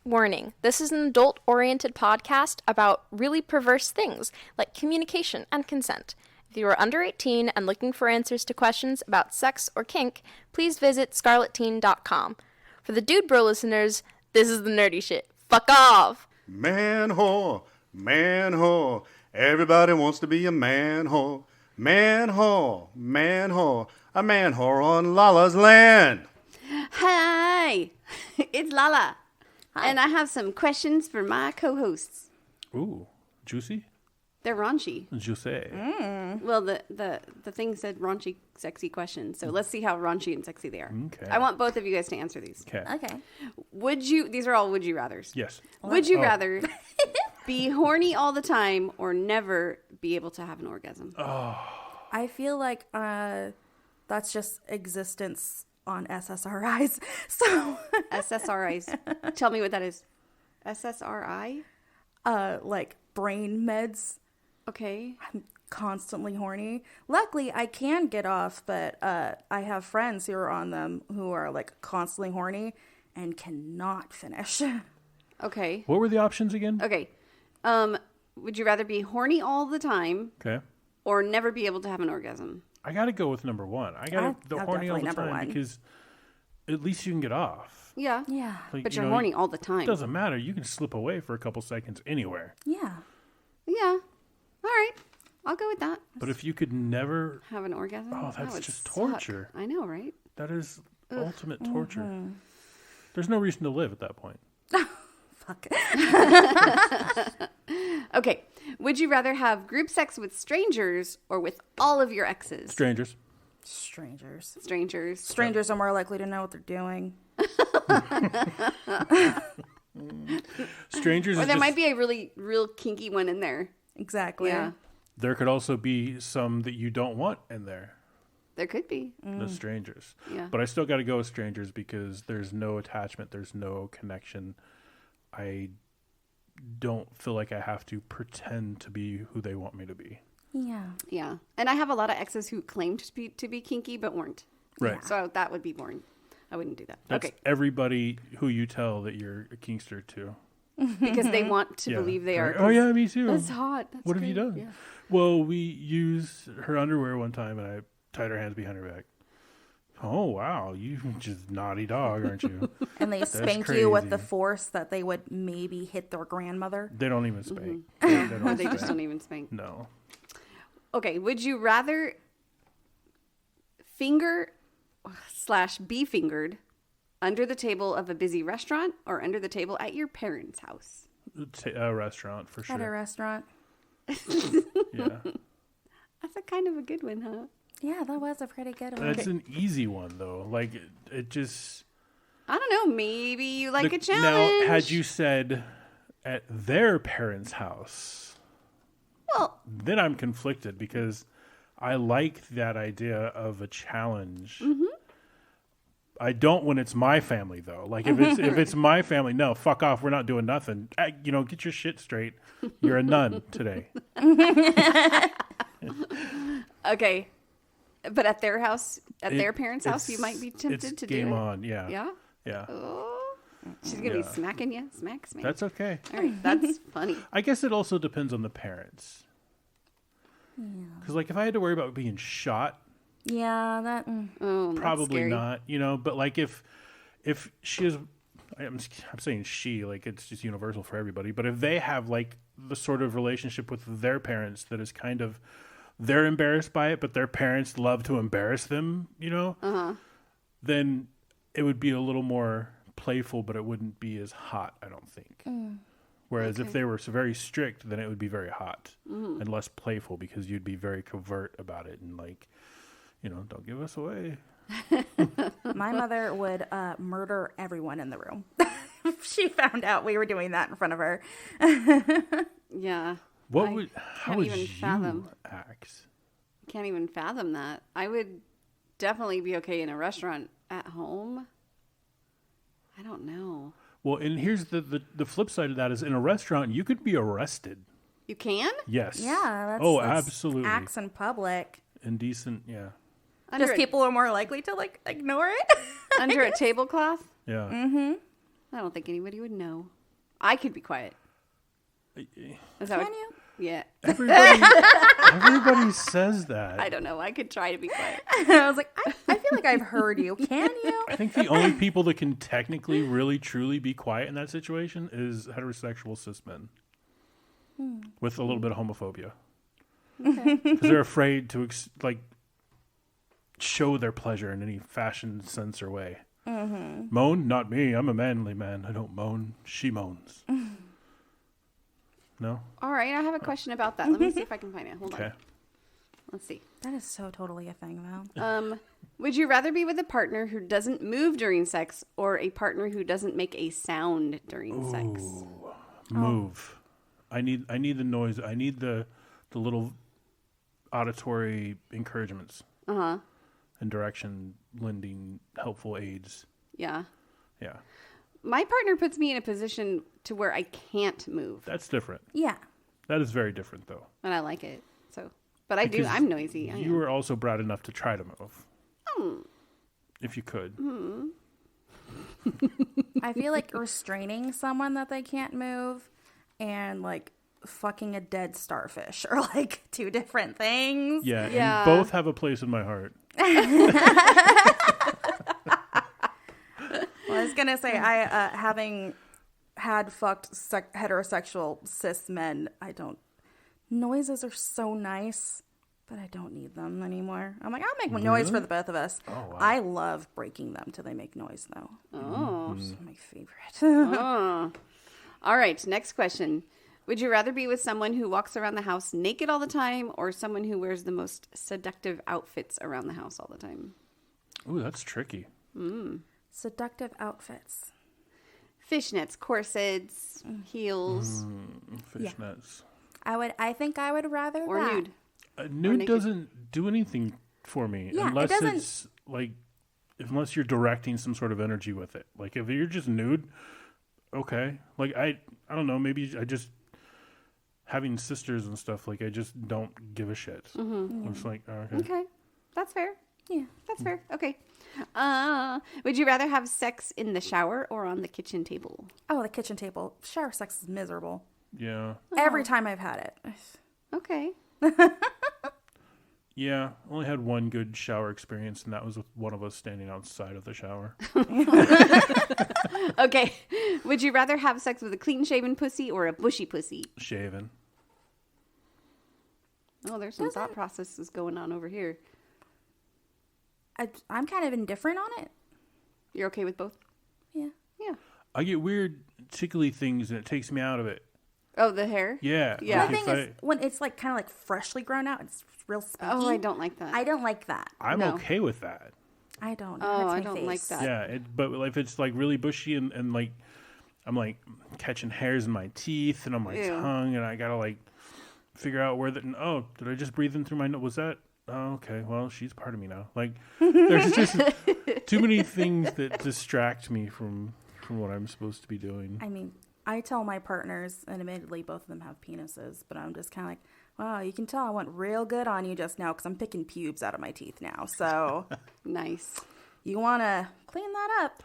Warning, this is an adult-oriented podcast about really perverse things like communication and consent. If you are under 18 and looking for answers to questions about sex or kink, please visit scarletteen.com. For the dude bro listeners, this is the nerdy shit. Fuck off! Man whore, everybody wants to be a man whore. Man whore, a man whore on Lala's land. Hi, it's Lala. Hi. And I have some questions for my co-hosts. Ooh, juicy? They're raunchy. Juicy. Well, the thing said raunchy, sexy questions. So let's see how raunchy and sexy they are. Okay. I want both of you guys to answer these. Okay. These are all would you rathers. Yes. Would you rather be horny all the time or never be able to have an orgasm? I feel like that's just existence on SSRIs. So SSRIs. Tell me what that is. SSRI? Like brain meds. Okay. I'm constantly horny. Luckily, I can get off, but I have friends who are on them who are like constantly horny and cannot finish. Okay. What were the options again? Okay. Would you rather be horny all the time Okay. or never be able to have an orgasm? I got to go with number one. The horny all the number time one. because at least you can get off. Yeah. Yeah. Like, But you you're know, horny all the time. It doesn't matter. You can slip away for a couple seconds anywhere. Yeah. Yeah. All right. I'll go with that. But if you could never, Have an orgasm? Oh, That that's would just suck. torture. I know, right? that is ultimate torture. There's no reason to live at that point. Fuck. Okay. Would you rather have group sex with strangers or with all of your exes? Strangers. Strangers. Strangers. Are more likely to know what they're doing. Strangers Or is there just, might be a really real kinky one in there. Exactly. Yeah. there could also be some that you don't want in there. There could be. The strangers. Yeah. But I still got to go with strangers because there's no attachment. There's no connection. I don't feel like I have to pretend to be who they want me to be. Yeah. Yeah. And I have a lot of exes who claimed to be kinky but weren't. Right. So that would be boring. I wouldn't do that. That's Okay. everybody who you tell that you're a kinkster to. Because they want to Yeah. believe they are. Oh, yeah, me too. That's hot. That's What have you great. done? Yeah. Well, we used her underwear one time and I tied her hands behind her back. Oh, wow. You just naughty dog, aren't you? And they spank you with the crazy. force that they would maybe hit their grandmother. They don't even spank. Or they just don't even spank. No. Okay. Would you rather finger/be fingered under the table of a busy restaurant or under the table at your parents' house? A restaurant for At a sure. restaurant. Yeah. That's a kind of a good one, huh? Yeah, that was a pretty good one. That's an easy one, though. Like, it just... I don't know. Maybe you like a Now, challenge. had you said at their parents' house, Well, then I'm conflicted because I like that idea of a challenge. Mm-hmm. I don't when it's my family, though. Like, if it's my family, no, fuck off. We're not doing nothing. Get your shit straight. You're a nun today. okay. But at their house, their parents' house, you might be tempted it's to do it. game on, yeah. Yeah? Yeah. Oh. She's going to be Yeah. smacking you. Smack. That's okay. All right. That's funny. I guess it also depends on the parents. Because, like, if I had to worry about being shot, Yeah, that. Oh, that's probably scary. not, But, like, if she is, I'm saying she, like, it's just universal for everybody. But if they have, like, the sort of relationship with their parents that is kind of, they're embarrassed by it, but their parents love to embarrass them, then it would be a little more playful, but it wouldn't be as hot, I don't think. Whereas if they were very strict, then it would be very hot and less playful because you'd be very covert about it and like, don't give us away. My mother would murder everyone in the room. If she found out we were doing that in front of her. Yeah. How can't would even you fathom. act? Can't even fathom that. I would definitely be okay in a restaurant. At home, I don't know. Well, and here's the flip side of that is in a restaurant, you could be arrested. You can? Yes. Yeah. That's absolutely. Acts in public. Indecent, yeah. Under Just a, people are more likely to, like, ignore it. under a tablecloth? Yeah. Mm-hmm. I don't think anybody would know. I could be quiet. Is that Can what- you? Yeah. Everybody says that. I don't know. I could try to be quiet. I was like, I feel like I've heard you. Can you? I think the only people that can technically, really, truly be quiet in that situation is heterosexual cis men with a little bit of homophobia. Because they're afraid to show their pleasure in any fashion, sense, or way. Moan? Not me. I'm a manly man. I don't moan. She moans. No? All right. I have a question about that. Let me see if I can find it. Hold Okay. on. Let's see. That is so totally a thing, though. Would you rather be with a partner who doesn't move during sex or a partner who doesn't make a sound during sex? Move. I need the noise. I need the little auditory encouragements. And direction, lending helpful aids. Yeah. Yeah. My partner puts me in a position to where I can't move. That's different. Yeah. That is very different, though. And I like it. So, but I do. Because I'm noisy. You were also brat enough to try to move. If you could. I feel like restraining someone that they can't move and like fucking a dead starfish are like two different things. Yeah, Yeah. and both have a place in my heart. Well, I was gonna say, having had fucked heterosexual cis men, noises are so nice, but I don't need them anymore. I'm like, I'll make noise for the both of us. Oh, wow. I love breaking them till they make noise, though. Oh. It's my favorite. Oh. All right. Next question. Would you rather be with someone who walks around the house naked all the time or someone who wears the most seductive outfits around the house all the time? Ooh, that's tricky. Seductive outfits. Fishnets, corsets, heels, Fishnets. I think I would rather or that. nude. Nude naked. doesn't do anything for me Yeah, it unless doesn't- it's like, unless you're directing some sort of energy with it. Like if you're just nude, okay. Like I don't know. Maybe I just having sisters and stuff. Like I just don't give a shit. I'm just like, oh, okay. Okay. That's fair. Yeah. That's fair. Okay. Would you rather have sex in the shower or on the kitchen table? Oh, the kitchen table. Shower sex is miserable. Yeah, Every time I've had it. Okay. yeah. Only had one good shower experience, and that was with one of us standing outside of the shower. Okay. Would you rather have sex with a clean-shaven pussy or a bushy pussy? Shaven. Oh, there's some thought processes going on over here. I'm kind of indifferent on it. You're okay with both? Yeah. Yeah. I get weird tickly things, and it takes me out of it. Oh, the hair? Yeah. Yeah. The Like thing if is, when it's like kind of like freshly grown out, it's real spooky. Oh, I don't like that. I don't like that. I'm No. okay with that. I don't. It Oh, hurts I my don't face. like that. Yeah, but if it's like really bushy and like I'm like catching hairs in my teeth and on my Ew. tongue, and I gotta like figure out where oh, did I just breathe in through my nose? Was that? Oh, okay. Well, she's part of me now. Like, there's just too many things that distract me from what I'm supposed to be doing. I mean, I tell my partners, and admittedly, both of them have penises, but I'm just kind of like, wow, you can tell I went real good on you just now because I'm picking pubes out of my teeth now. So Nice. you want to clean that up?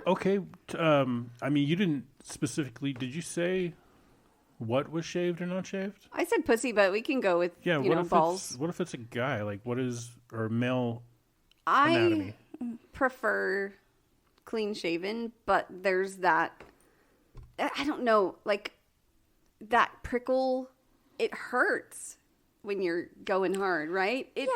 Okay. I mean, you didn't specifically. Did you say what was shaved or not shaved? I said pussy, but we can go with, Yeah. you know, balls. What if it's a guy? Like, what is or male I anatomy? prefer clean shaven, but there's that, I don't know, like that prickle, it hurts when you're going hard, right? It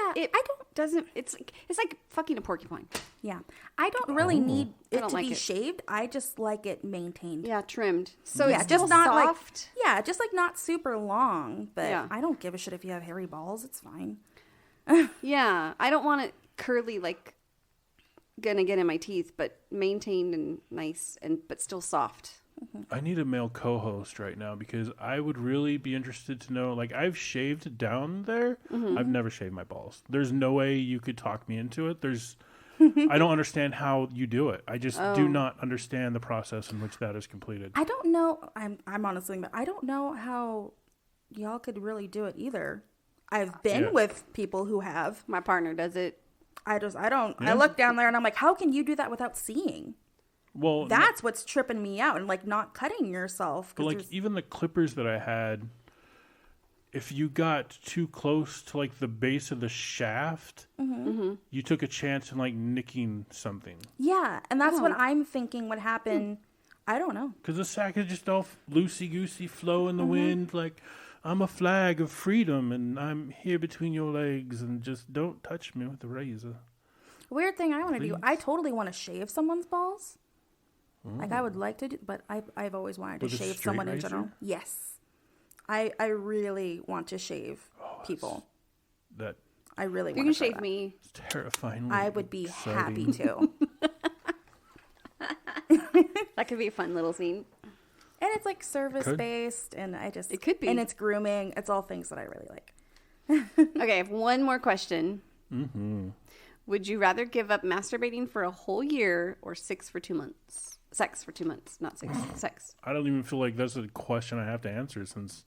doesn't, it's like fucking a porcupine. Yeah. I don't really need I it don't to like be it. shaved. I just like it maintained. Yeah, trimmed. So Yeah, it's just still not soft. like, yeah, just like not super long, but Yeah. I don't give a shit if you have hairy balls. It's fine. Yeah, I don't want it curly, like gonna get in my teeth, but maintained and nice but still soft. I need a male co-host right now because I would really be interested to know. Like, I've shaved down there. I've never shaved my balls. There's no way you could talk me into it. I don't understand how you do it. I just do not understand the process in which that is completed. I don't know. I'm honestly, but I don't know how y'all could really do it either. I've been Yeah. with people who have. My partner does it. I don't. Yeah. I look down there and I'm like, how can you do that without seeing? Well, That's what's tripping me out, and like not cutting yourself. but like even the clippers that I had, if you got too close to like the base of the shaft, you took a chance in like nicking something. Yeah, and that's what I'm thinking would happen. I don't know. Because the sack is just all loosey-goosey, flow in the wind. Like, I'm a flag of freedom, and I'm here between your legs, and just don't touch me with a razor. Weird thing I want to do. Please? I totally want to shave someone's balls. Like I would like to do, but I've always wanted to With a shave straight someone in razor? general. Yes, I really want to shave people. That I really If you want can to shave me. is terrifying. I would be happy to. That could be a fun little scene. And it's like service based, and It could be. and it's grooming. It's all things that I really like. Okay, I have one more question. Would you rather give up masturbating for a whole year or sex for 2 months? Sex for 2 months, not sex. I don't even feel like that's a question I have to answer since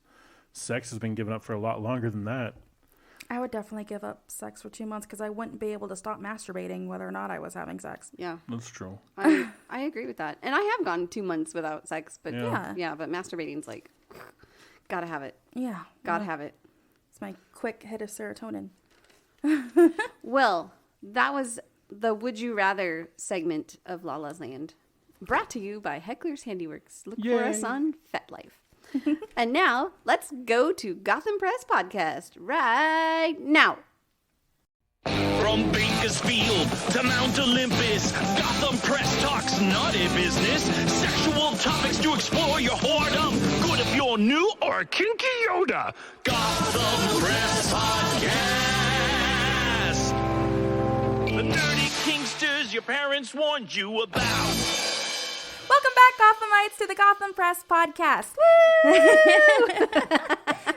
sex has been given up for a lot longer than that. I would definitely give up sex for 2 months because I wouldn't be able to stop masturbating whether or not I was having sex. Yeah, That's true. I agree with that. And I have gone 2 months without sex, but Yeah. Yeah. but masturbating's like, gotta have it. Yeah. Gotta have it. It's my quick hit of serotonin. Well, that was the Would You Rather segment of Lala's Land. Brought to you by Heckler's Handiworks. Look for us Yay. on FetLife. And now, let's go to Gotham Press Podcast right now. From Bakersfield to Mount Olympus, Gotham Press talks naughty business. Sexual topics to explore your whoredom. Good if you're new or a kinky Yoda. Gotham Press Podcast. The dirty kinksters your parents warned you about. Welcome back, Gothamites, to the Gotham Press Podcast.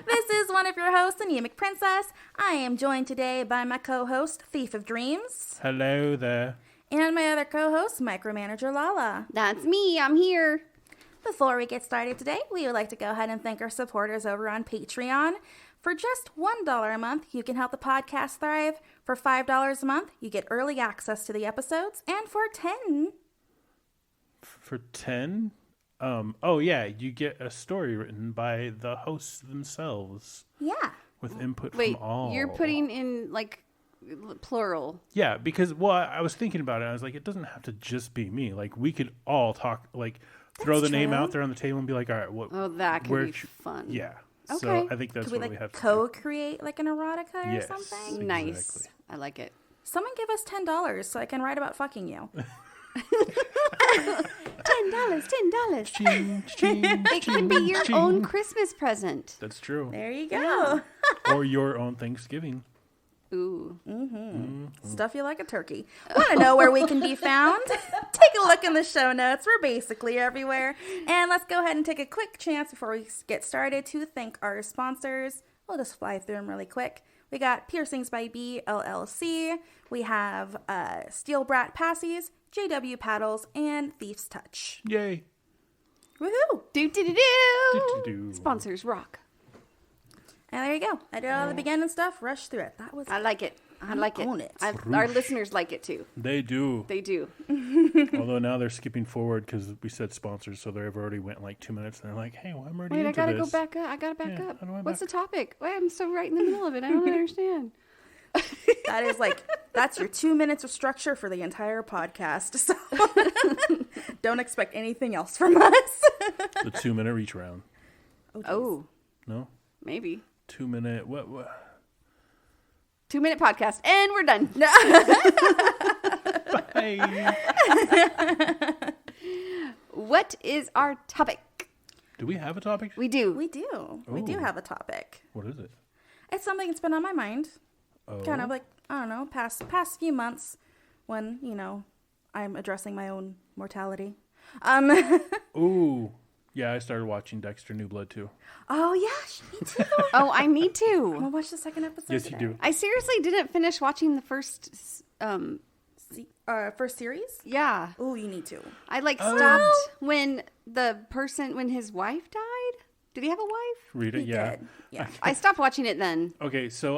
This is one of your hosts, Anemic Princess. I am joined today by my co-host, Thief of Dreams, Hello there. and my other co-host, Micromanager Lala. That's me. I'm here. Before we get started today, we would like to go ahead and thank our supporters over on Patreon. For just $1 a month, you can help the podcast thrive. For $5 a month, you get early access to the episodes. And for $10... For 10? Oh, yeah, you get a story written by the hosts themselves Yeah. with input Wait, from all. you're putting in, like, plural. Yeah, because, well, I was thinking about it. I was like, it doesn't have to just be me. Like, we could all talk, like, throw the name true. out there on the table and be like, all right, what? Oh, that could where be sh- fun. Yeah. Okay. So I think that's Could we what we like have to do. co-create like an erotica or Yes. something? Nice. Exactly. I like it. Someone give us $10 so I can write about fucking you. $10. Ching, ching, It could be your ching. own Christmas present. That's true. There you go. Or your own Thanksgiving. Ooh. Stuff you like a turkey. Want to know where we can be found? Take a look in the show notes. We're basically everywhere. And let's go ahead and take a quick chance before we get started to thank our sponsors. We'll just fly through them really quick. We got Piercings by Bee LLC. We have Steel Brat Pacis, JW Paddles, and Thief's Touch. Yay. Woohoo! Do-do-do-do. Do-do-do. Sponsors rock. And there you go. I did all the beginning stuff, rushed through it. That was I like it. I like own it. it. Our listeners like it too. They do. They do. Although now they're skipping forward because we said sponsors, so they've already went like 2 minutes. And they're like, hey, well, I'm already Wait, into I gotta this. go back up. I gotta back Yeah, up. how do I What's the back? topic? Wait, I'm so right in the middle of it. I don't understand. That is like, that's your 2 minutes of structure for the entire podcast. So don't expect anything else from us. The 2 minute reach round. Oh, No? maybe. 2 minute. What? 2 minute podcast, and we're done. Hey. What is our topic? Do we have a topic? We do. We do. We do Ooh. have a topic. What is it? It's something that's been on my mind. Oh. Kind of like, I don't know, past few months when, you know, I'm addressing my own mortality. Ooh. Yeah, I started watching Dexter New Blood too. Oh, yeah, me too. Oh, I need I'm to. going to watch the second episode Yes, you today. do. I seriously didn't finish watching the first. First series? Yeah, Oh, you need to. I like stopped when when his wife died. Did he have a wife? Read it, He yeah. did. Yeah. I stopped watching it then. Okay, so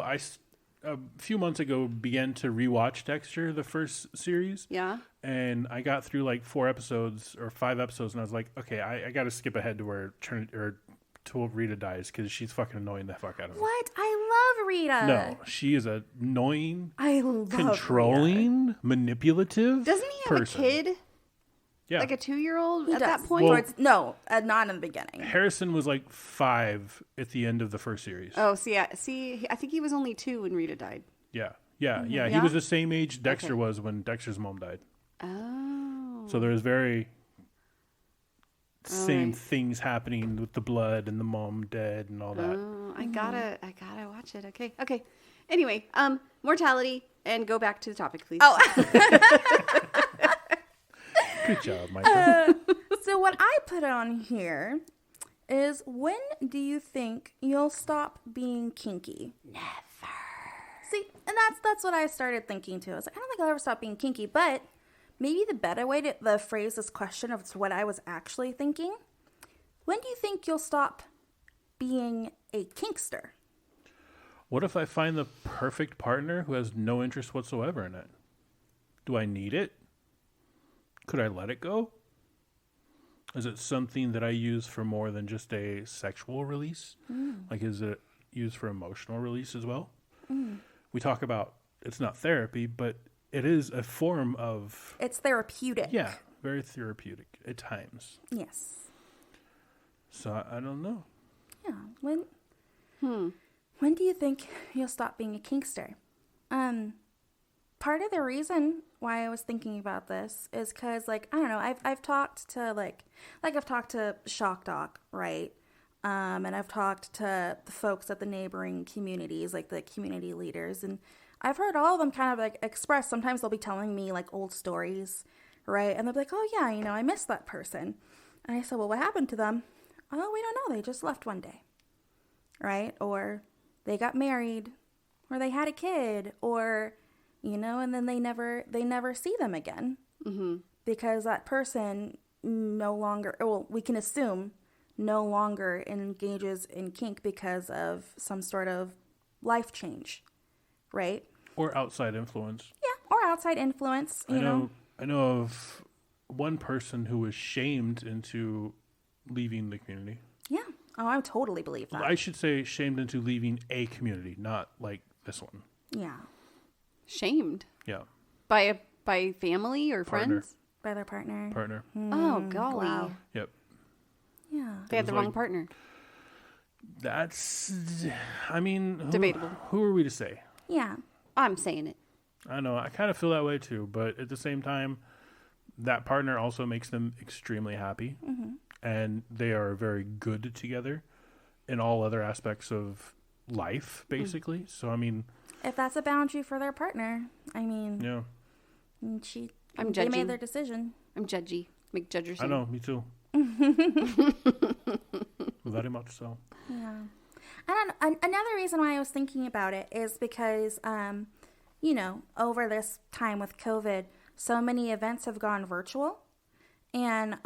a few months ago began to rewatch Dexter, the first series. Yeah. And I got through like 4 episodes or 5 episodes, and I was like, okay, I got to skip ahead to where till Rita dies, because she's fucking annoying the fuck out of me. What? I love Rita. No, she is annoying, I love controlling, Rita. manipulative. Doesn't he have person. a kid? Yeah. Like a 2-year-old He at does. that point? Well- No, not in the beginning. Harrison was like 5 at the end of the first series. Oh, I think he was only 2 when Rita died. Yeah. He Yeah? was the same age Dexter Okay. was when Dexter's mom died. Oh. So there's very same right. things happening with the blood and the mom dead and all that. Oh, I gotta watch it. Okay. Anyway, mortality, and go back to the topic, please. Oh, Good job, Michael. so what I put on here is, when do you think you'll stop being kinky? Never. See, and that's what I started thinking too. I was like, I don't think I'll ever stop being kinky, but maybe the better way to phrase this question of what I was actually thinking: when do you think you'll stop being a kinkster? What if I find the perfect partner who has no interest whatsoever in it? Do I need it? Could I let it go? Is it something that I use for more than just a sexual release? Like, is it used for emotional release as well? We talk about it's not therapy, but it is a form of... It's therapeutic. Yeah, very therapeutic at times. Yes. So I don't know. Yeah. When do you think you'll stop being a kinkster? Part of the reason why I was thinking about this is because, like, I don't know, I've talked to I've talked to Shock Doc, right? And I've talked to the folks at the neighboring communities, like the community leaders, and I've heard all of them kind of like express. Sometimes they'll be telling me like old stories, right? And they'll be like, "Oh yeah, I miss that person." And I said, "Well, what happened to them?" "Oh, we don't know. They just left one day." Right? Or they got married, or they had a kid, or, and then they never see them again. Mm-hmm. Because that person no longer, we can assume, no longer engages in kink because of some sort of life change, right? Or outside influence. Yeah, or outside influence, you know. I know of one person who was shamed into leaving the community. Yeah. Oh, I totally believe that. I should say shamed into leaving a community, not like this one. Yeah. Shamed Yeah. by family or Partner. friends? By their partner. Partner. Oh golly, Wow. Yep. Yeah. they had the was wrong like- partner. That's, I mean, Debatable. Who are we to say? Yeah. I'm saying it. I know. I kind of feel that way too, but at the same time, that partner also makes them extremely happy, and they are very good together in all other aspects of life, basically. So, I mean, If that's a boundary for their partner, I mean, yeah, I'm they judging. made their decision. I'm judgy. McJudgerson. I know. Me too. Very much so. Yeah. And another reason why I was thinking about it is because, over this time with COVID, so many events have gone virtual. And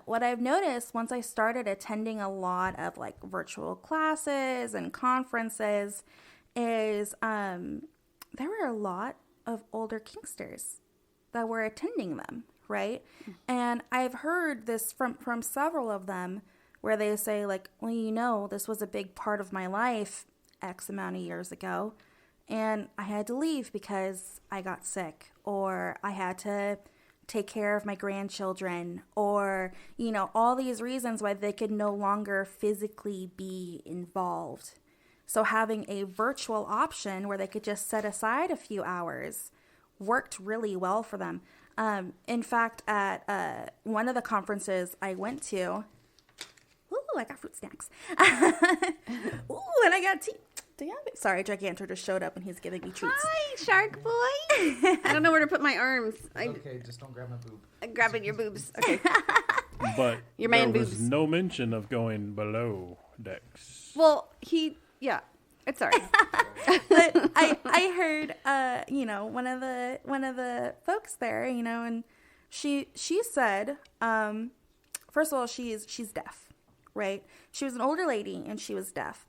what I've noticed once I started attending a lot of like virtual classes and conferences is there were a lot of older kinksters that were attending them, right? And I've heard this from several of them where they say like, well, this was a big part of my life X amount of years ago, and I had to leave because I got sick, or I had to take care of my grandchildren, or, all these reasons why they could no longer physically be involved. So having a virtual option where they could just set aside a few hours worked really well for them. In fact, at one of the conferences I went to, I got fruit snacks. And I got tea. Damn it. Sorry, Gigantor just showed up and he's giving me treats. Hi, Shark Boy. I don't know where to put my arms. Okay, just don't grab my boob. I'm grabbing your boobs. Okay. But Your man there was boobs. no mention of going below decks. Well, it's all right. But I heard, one of the folks there, and she said, first of all, she's deaf, right? She was an older lady and she was deaf.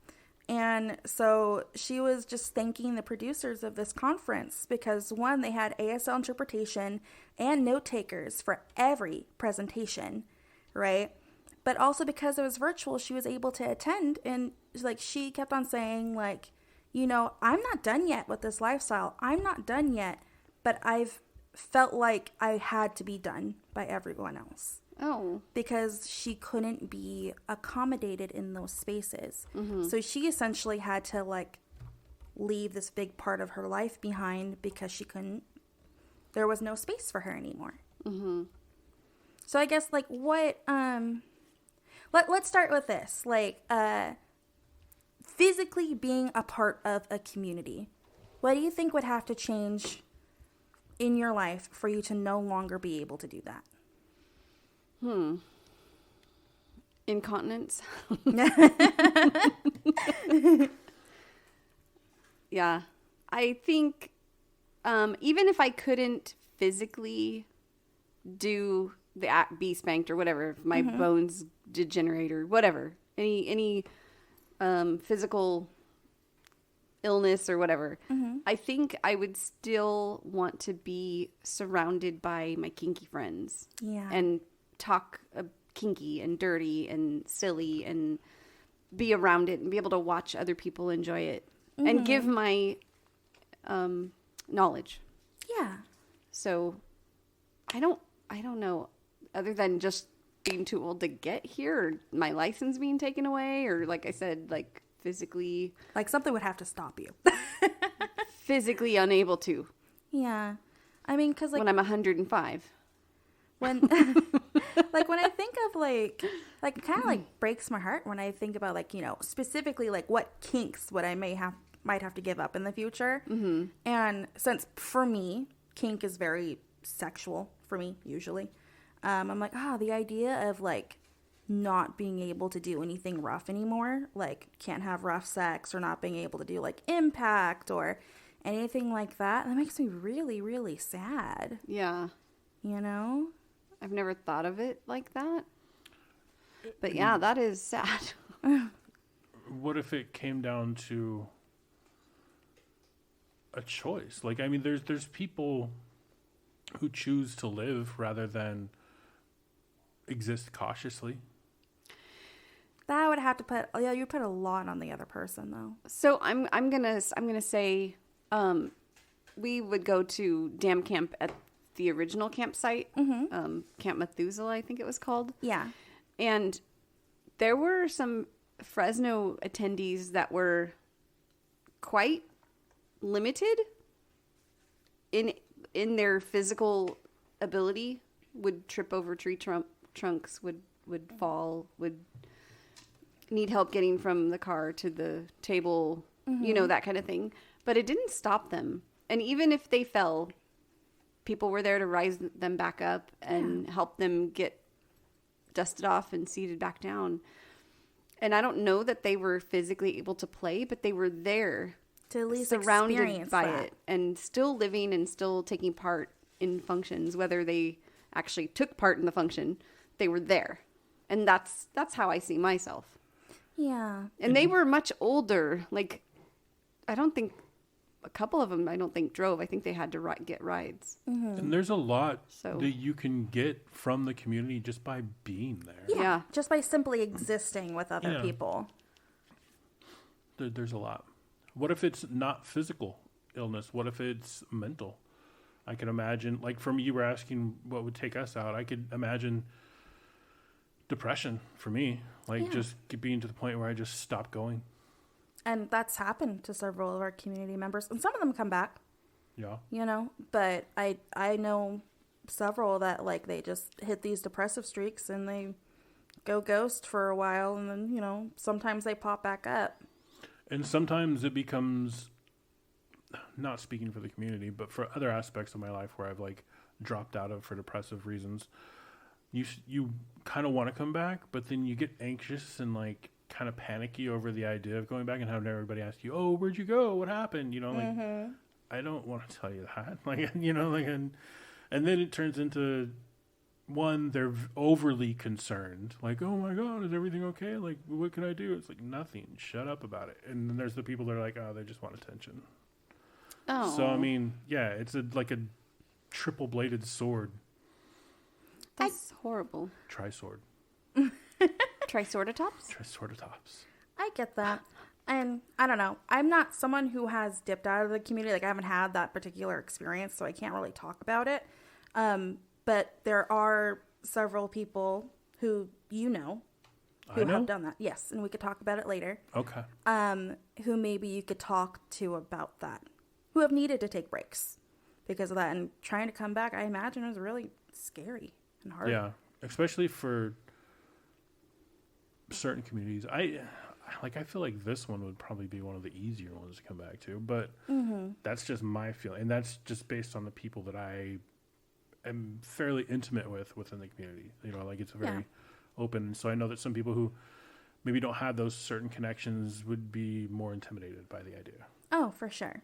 And so she was just thanking the producers of this conference because, one, they had ASL interpretation and note takers for every presentation, right? But also because it was virtual, she was able to attend. And like, she kept on saying, like, you know, I'm not done yet with this lifestyle. I'm not done yet. But I've felt like I had to be done by everyone else. Oh. Because she couldn't be accommodated in those spaces. So she essentially had to, like, leave this big part of her life behind because she couldn't, there was no space for her anymore. So I guess, like, what, let's start with this. Like, physically being a part of a community. What do you think would have to change in your life for you to no longer be able to do that? Incontinence. Yeah. I think even if I couldn't physically do the be spanked or whatever, if my bones degenerate or whatever, any physical illness or whatever, I think I would still want to be surrounded by my kinky friends. Yeah. And talk kinky and dirty and silly and be around it and be able to watch other people enjoy it and give my knowledge. Yeah. So I don't know, other than just being too old to get here or my license being taken away or, like I said, like physically, Like, something would have to stop you. physically unable to. Yeah. I mean, because, like, when I'm 105. when like when I think of like it kind of like breaks my heart when I think about, like, you know, specifically like what kinks would I might have to give up in the future. And since for me kink is very sexual for me usually, I'm like, the idea of like not being able to do anything rough anymore, like can't have rough sex or not being able to do like impact or anything like that makes me really, really sad. Yeah. You know? I've never thought of it like that. But yeah, that is sad. What if it came down to a choice? Like, I mean, there's people who choose to live rather than exist cautiously. That would have to put, you put a lot on the other person though. So I'm gonna say, we would go to Dam Camp at the original campsite, Camp Methuselah, I think it was called. Yeah. And there were some Fresno attendees that were quite limited in their physical ability, would trip over tree trunks, would fall, would need help getting from the car to the table, you know, that kind of thing. But it didn't stop them. And even if they fell, people were there to rise them back up and help them get dusted off and seated back down. And I don't know that they were physically able to play, but they were there To at least surrounded by that. it and still living and still taking part in functions, whether they actually took part in the function, they were there. And that's how I see myself. Yeah. And they were much older. Like, I don't think a couple of them, I don't think drove. I think they had to get rides. And there's a lot So- that you can get from the community just by being there. Yeah. Just by simply existing with other Yeah. people. There's a lot. What if it's not physical illness? What if it's mental? I can imagine, like for me, you were asking what would take us out. I could imagine depression for me, like just being to the point where I just stopped going. And that's happened to several of our community members. And some of them come back, Yeah. you know. But I know several that, like, they just hit these depressive streaks and they go ghost for a while. And then, you know, sometimes they pop back up. And sometimes it becomes, not speaking for the community, but for other aspects of my life where I've like dropped out of for depressive reasons, you kind of want to come back, but then you get anxious and like kind of panicky over the idea of going back and having everybody ask you, "Oh, where'd you go? What happened?" You know, like I don't want to tell you that, like, you know, like, and then it turns into one, they're overly concerned. Like, oh my God, is everything okay? Like, what can I do? It's like, nothing. Shut up about it. And then there's the people that are like, oh, they just want attention. Oh. So, I mean, yeah, it's like a triple-bladed sword. That's horrible. Tri-sword. Triceratops? Triceratops. I get that. And I don't know. I'm not someone who has dipped out of the community. Like, I haven't had that particular experience, so I can't really talk about it. But there are several people who who have done that. Yes, and we could talk about it later. Okay. Who maybe you could talk to about that. Who have needed to take breaks because of that. And trying to come back, I imagine, is really scary and hard. Yeah, especially for certain communities. I feel like this one would probably be one of the easier ones to come back to, but that's just my feeling, and that's just based on the people that I am fairly intimate with within the community. You know, like, it's very open, so I know that some people who maybe don't have those certain connections would be more intimidated by the idea. Oh, for sure.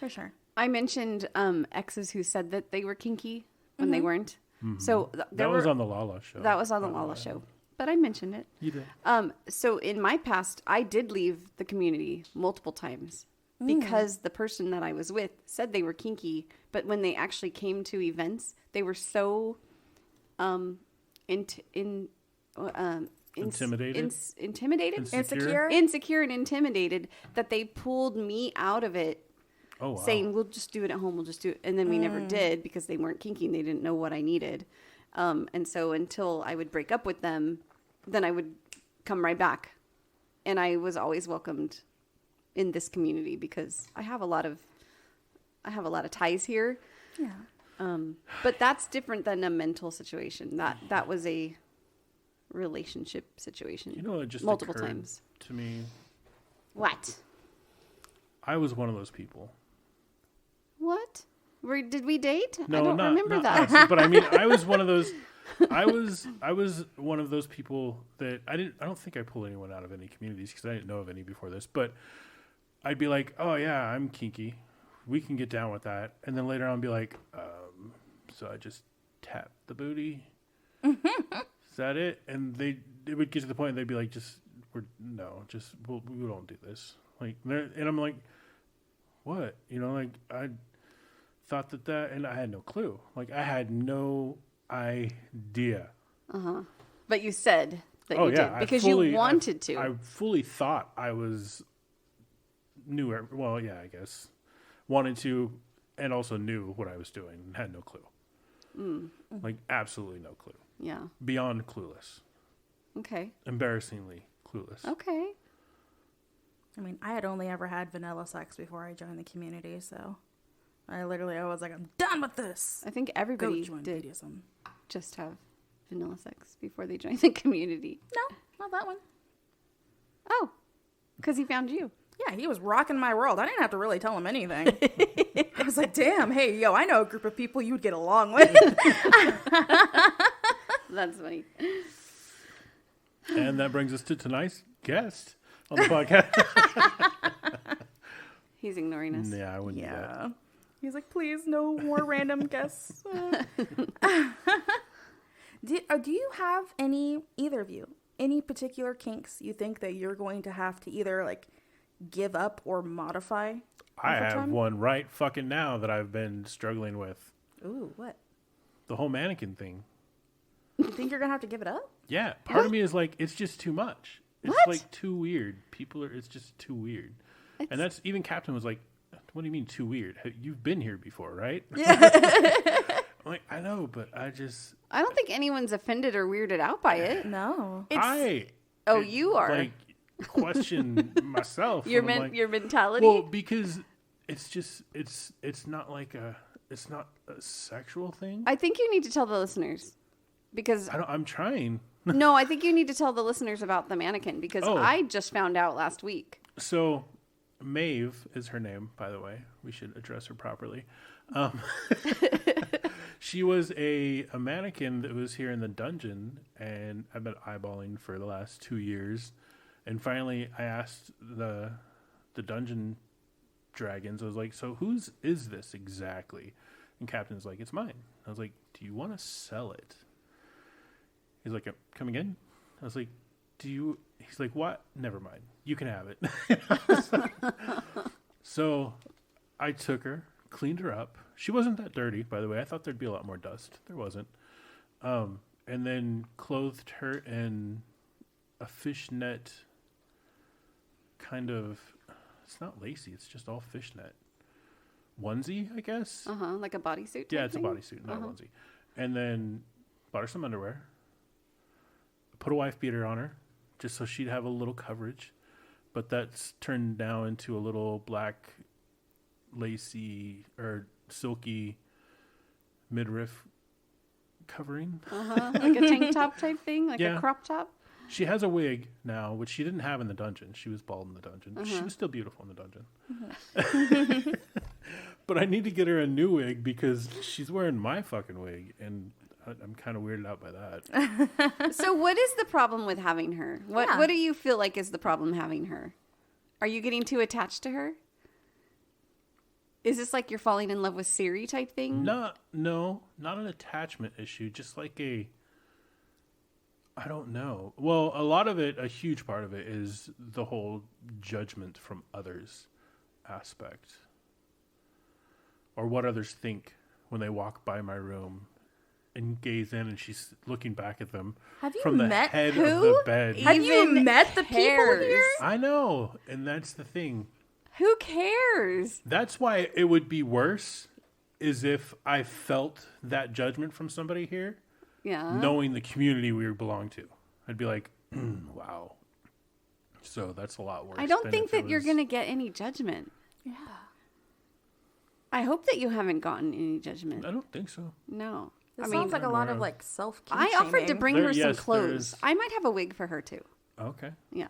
For sure. I mentioned exes who said that they were kinky when they weren't. Mm-hmm. So that was on the Lala show. That was on the Lala show. But I mentioned it. You did. So in my past, I did leave the community multiple times because the person that I was with said they were kinky, but when they actually came to events, they were so intimidated, insecure, and intimidated that they pulled me out of it. Oh, wow. Saying, we'll just do it at home. We'll just do it. And then we never did because they weren't kinky and they didn't know what I needed. And so until I would break up with them, then I would come right back. And I was always welcomed in this community because I have a lot of ties here. Yeah. But that's different than a mental situation. That was a relationship situation. You know, it just multiple occurred times to me. What? I was one of those people. What? Did we date? No, I don't remember that. Us, but I mean, I was one of those. I was one of those people that I don't think I pulled anyone out of any communities because I didn't know of any before this. But I'd be like, oh yeah, I'm kinky. We can get down with that. And then later on, be like, so I just tap the booty. Is that it? And it would get to the point they'd be like, we don't do this. Like, and I'm like, what? You know, like, I thought that, and I had no clue. Like, I had no idea. But you said that you did because you wanted to. I fully thought I knew. Well, yeah, I guess wanted to, and also knew what I was doing. And had no clue. Like, absolutely no clue. Yeah. Beyond clueless. Okay. Embarrassingly clueless. Okay. I mean, I had only ever had vanilla sex before I joined the community, so I was like, I'm done with this. I think everybody Go join did BDSM. just have vanilla sex before they joined the community. No, not that one. Oh, because he found you. Yeah, he was rocking my world. I didn't have to really tell him anything. I was like, damn, hey, yo, I know a group of people you'd get along with. That's funny. And that brings us to tonight's guest on the podcast. He's ignoring us. Yeah, I wouldn't do that. He's like, please, no more random guests. Do you have either of you, any particular kinks you think that you're going to have to either, like, give up or modify? I have one right fucking now that I've been struggling with. Ooh, what? The whole mannequin thing. You think you're going to have to give it up? Yeah. Part of me is like, it's just too much. It's like too weird. It's just too weird. And that's, even Captain was like, what do you mean too weird? You've been here before, right? Yeah. I'm like, I know, but I don't think anyone's offended or weirded out by it. No. You are. Like, question myself. Your mentality? Well, because it's just, it's not like it's not a sexual thing. I think you need to tell the listeners. Because I'm trying. No, I think you need to tell the listeners about the mannequin because I just found out last week. So, Maeve is her name, by the way. We should address her properly. She was a mannequin that was here in the dungeon, and I've been eyeballing for the last 2 years. And finally, I asked the dungeon dragons, I was like, so whose is this exactly? And Captain's like, it's mine. I was like, do you want to sell it? He's like, coming in? I was like, he's like, what? Never mind. You can have it. So I took her, cleaned her up. She wasn't that dirty, by the way. I thought there'd be a lot more dust. There wasn't. And then clothed her in a fishnet kind of, it's not lacy, it's just all fishnet. Onesie, I guess? Like a bodysuit? Yeah, it's a bodysuit, not a onesie. And then bought her some underwear. Put a wife beater on her, just so she'd have a little coverage. But that's turned now into a little black, lacy, or silky midriff covering. Like a tank top type thing? Like a crop top? She has a wig now, which she didn't have in the dungeon. She was bald in the dungeon. She was still beautiful in the dungeon. But I need to get her a new wig because she's wearing my fucking wig, and I'm kind of weirded out by that. So what is the problem with having her? What do you feel like is the problem having her? Are you getting too attached to her? Is this like you're falling in love with Siri type thing? No, not an attachment issue. Just like I don't know. Well, a huge part of it is the whole judgment from others aspect. Or what others think when they walk by my room and gaze in and she's looking back at them Have you from the met head who? of the bed. Have you met the people cares? here? I know, and that's the thing. Who cares? That's why it would be worse is if I felt that judgment from somebody here, knowing the community we belong to. I'd be like, wow. So that's a lot worse. I don't think that you're going to get any judgment. Yeah. I hope that you haven't gotten any judgment. I don't think so. No. This I sounds mean, like a lot of like self-care. I offered to bring her some there clothes. is. I might have a wig for her too. Okay, Yeah.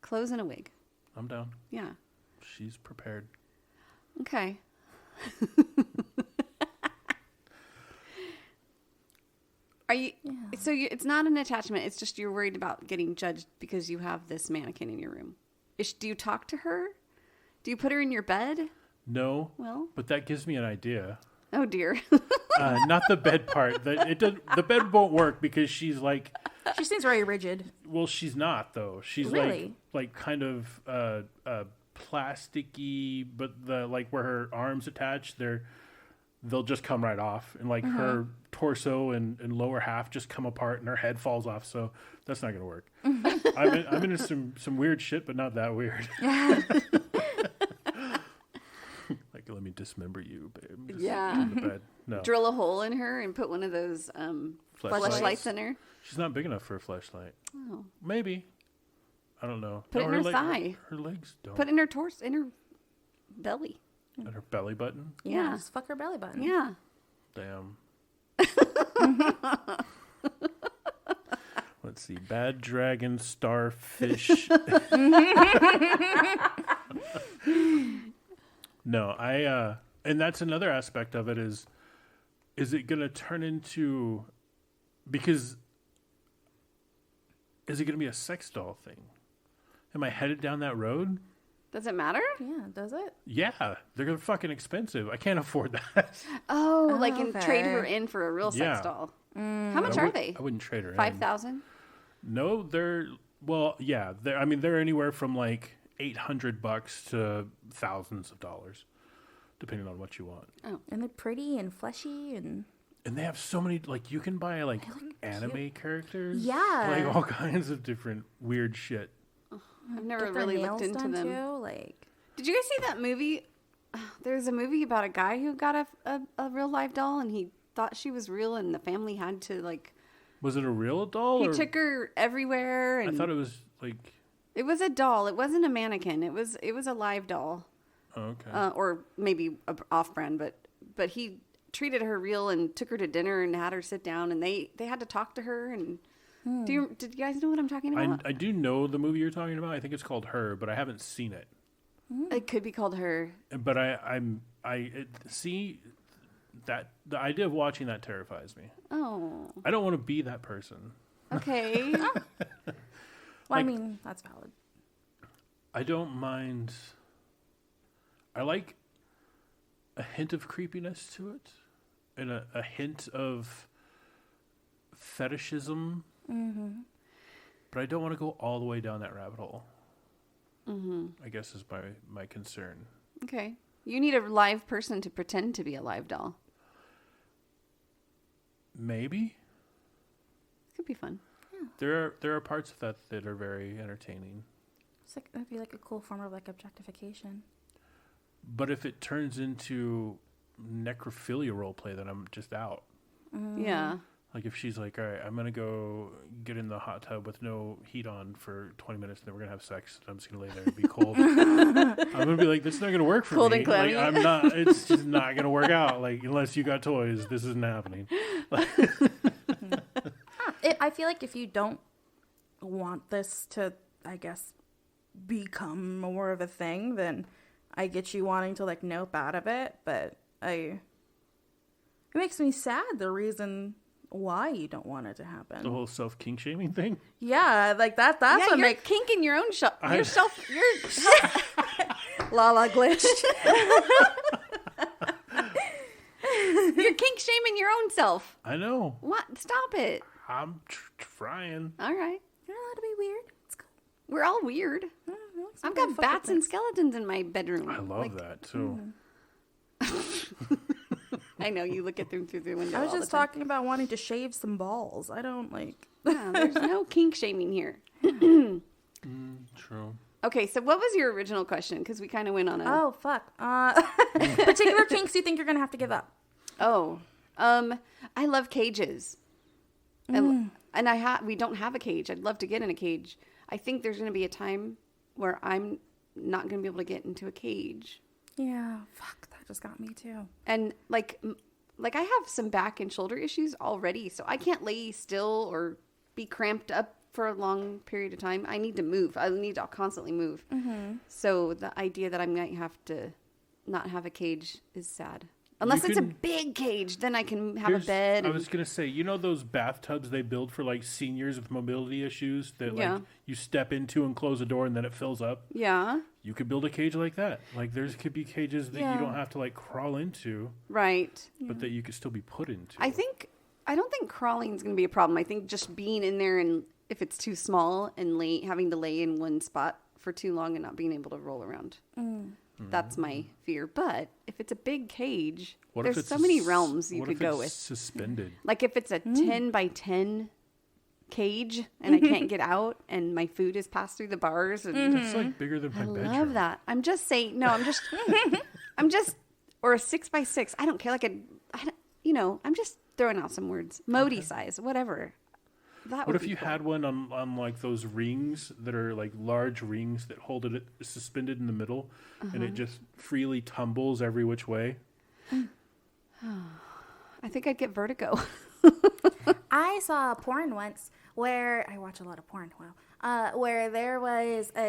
Clothes and a wig. I'm down. Yeah. She's prepared. Okay. Are you? Yeah. So it's not an attachment. It's just you're worried about getting judged because you have this mannequin in your room. Do you talk to her? Do you put her in your bed? No. Well. But that gives me an idea. Oh dear. Not the bed part. The bed won't work because she's like. She seems very rigid. Well, she's not though. She's Really? like kind of plasticky, but the like where her arms attach, they'll just come right off, and like her torso and lower half just come apart, and her head falls off. So that's not gonna work. I'm into some weird shit, but not that weird. Like, let me dismember you, babe. Just Yeah. in the bed. No. Drill a hole in her and put one of those fleshlights in her. She's not big enough for a fleshlight. Oh. Maybe. I don't know. Put it in her thigh. Her legs don't. Put it in her torso, in her belly. At her belly button. Yeah. Just fuck her belly button. Yeah. Damn. Let's see. Bad dragon, starfish. No, and that's another aspect of it is it going to turn into, because is it going to be a sex doll thing? Am I headed down that road? Does it matter? Yeah, does it? Yeah, they're fucking expensive. I can't afford that. Oh, like and okay. trade her in for a real sex Yeah. doll. How much are they? I wouldn't trade her in. 5,000? No, they're they're anywhere from like $800 to thousands of dollars, depending on what you want. Oh. And they're pretty and fleshy and And they have so many, like you can buy like anime characters, Yeah. like all kinds of different weird shit. I've never get their really nails looked into done them. too. Like, Did you guys see that movie? There's a movie about a guy who got a real live doll and he thought she was real and the family had to like. Was it a real doll? He or took her everywhere and I thought it was like. it was a doll. It wasn't a mannequin. It was a live doll. Oh, okay. Or maybe off-brand, but he treated her real and took her to dinner and had her sit down and they had to talk to her and did you guys know what I'm talking about? I do know the movie you're talking about. I think it's called Her, but I haven't seen it. It could be called Her. But see that the idea of watching that terrifies me. Oh, I don't want to be that person. okay. well, I Like- mean, that's valid. I don't mind. I like a hint of creepiness to it, and a hint of fetishism, but I don't want to go all the way down that rabbit hole. I guess is my concern. Okay. You need a live person to pretend to be a live doll. Maybe. Could be fun. There are parts of that are very entertaining. It's like, that'd be like a cool form of like objectification. But if it turns into necrophilia roleplay, then I'm just out. Yeah. Like if she's like, all right, I'm going to go get in the hot tub with no heat on for 20 minutes, and then we're going to have sex. And I'm just going to lay there and be cold. I'm going to be like, that's not going to work for Cold me. and clammy. Like, I'm not, it's just not going to work out. Like, unless you got toys, this isn't happening. I feel like if you don't want this to, I guess, become more of a thing, then I get you wanting to like nope out of it. But it makes me sad the reason why you don't want it to happen. The whole self-kink shaming thing. Yeah, like that's Yeah, what you're makes kinking your own yourself. Lala glitched. You're kink shaming your own self. I know. What? Stop it. I'm trying. All right. You're allowed to be weird. It's cool. We're all weird. I've got bats and skeletons in my bedroom. I love that too. I know, you look at them through the window. I was all just the time. talking about wanting to shave some balls. I don't like. Yeah, there's no kink shaming here. True. Okay, so what was your original question? Because we kind of went on a... Oh fuck. Particular kinks you think you're gonna have to give up? I love cages. And we don't have a cage. I'd love to get in a cage. I think there's going to be a time where I'm not going to be able to get into a cage. Yeah. Fuck. That just got me too. And like I have some back and shoulder issues already, so I can't lay still or be cramped up for a long period of time. I need to move. I need to constantly move. So the idea that I might have to not have a cage is sad. Unless it's a big cage, then I can have a bed. I was going to say, you know those bathtubs they build for like seniors with mobility issues that like you step into and close the door and then it fills up? Yeah. You could build a cage like that. Like could be cages that you don't have to like crawl into. Right. But that you could still be put into. I don't think crawling is going to be a problem. I think just being in there, and if it's too small and having to lay in one spot for too long and not being able to roll around. That's my fear. But if it's a big cage, there's so many realms you could go with. Suspended. Like if it's a 10 by 10 cage and I can't get out and my food is passed through the bars. And It's like bigger than my bedroom. I love that. I'm just saying, no, I'm just, or a 6 by 6. I don't care. Like I'm just throwing out some words. Modi size, whatever. What if you had one on like those rings that are like large rings that hold it suspended in the middle and it just freely tumbles every which way? I think I'd get vertigo. I saw a porn once where I watch a lot of porn. Wow. Where it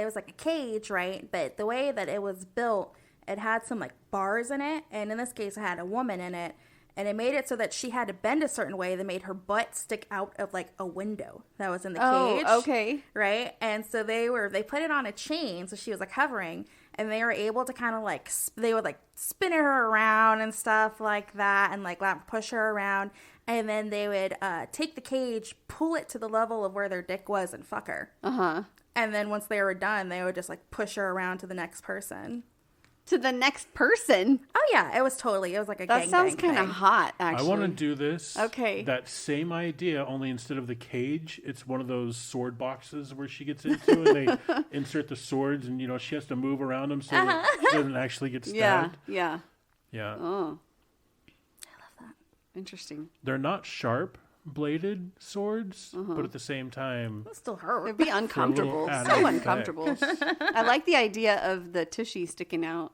was like a cage, right? But the way that it was built, it had some like bars in it, and in this case, it had a woman in it. And it made it so that she had to bend a certain way that made her butt stick out of like a window that was in the cage. Oh, okay. Right? And so they put it on a chain, so she was like hovering, and they were able to kind of like, they would like spin her around and stuff like that, and like push her around. And then they would take the cage, pull it to the level of where their dick was, and fuck her. And then once they were done, they would just like push her around to the next person. To the next person? Oh, yeah. It was like a gangbang. That sounds kind of hot, actually. I want to do this. Okay. That same idea, only instead of the cage, it's one of those sword boxes where she gets into and they insert the swords and, she has to move around them so that she doesn't actually get stabbed. Yeah. Oh. I love that. Interesting. They're not sharp bladed swords, but at the same time... It still hurt. It'd be uncomfortable. added So effect. uncomfortable. I like the idea of the tushy sticking out.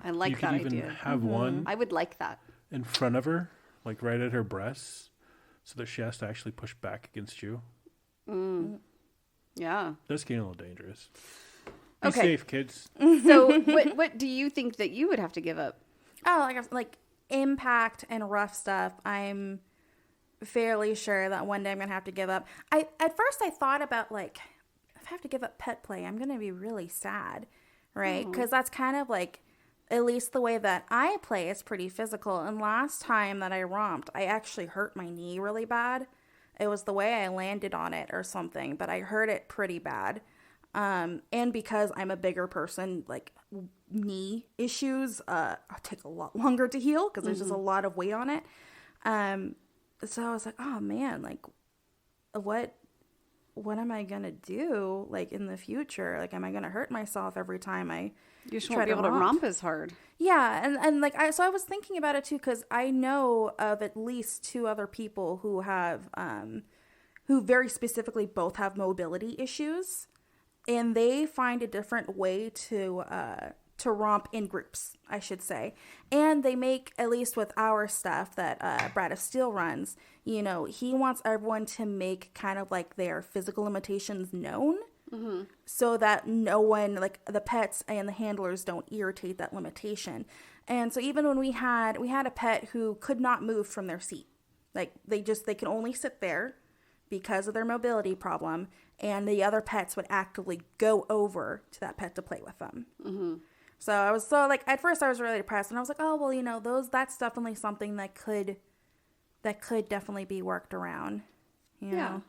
I like you that could even idea. have one I would like that. in front of her, like right at her breasts, so that she has to actually push back against you. Yeah. That's getting a little dangerous. Be Okay. safe, kids. So what do you think that you would have to give up? Oh, like impact and rough stuff. I'm fairly sure that one day I'm gonna have to give up. At first I thought about like, if I have to give up pet play, I'm gonna be really sad, right? Because that's kind of like, at least the way that I play is pretty physical. And last time that I romped, I actually hurt my knee really bad. It was the way I landed on it or something, but I hurt it pretty bad. And because I'm a bigger person, like knee issues take a lot longer to heal because there's just a lot of weight on it. So I was like, oh man, like what am I gonna do like in the future? Like, am I gonna hurt myself every time I You just won't be able to romp as hard. Yeah, and like I was thinking about it too because I know of at least 2 other people who have who very specifically both have mobility issues, and they find a different way to romp in groups, I should say. And they make, at least with our stuff that Brat of Steel runs, you know, he wants everyone to make kind of like their physical limitations known so that no one, like the pets and the handlers, don't irritate that limitation. And so even when we had a pet who could not move from their seat, like they can only sit there because of their mobility problem, and the other pets would actively go over to that pet to play with them. So I was like, at first I was really depressed, and I was like, oh, well, you know, that's definitely something that could definitely be worked around. You know?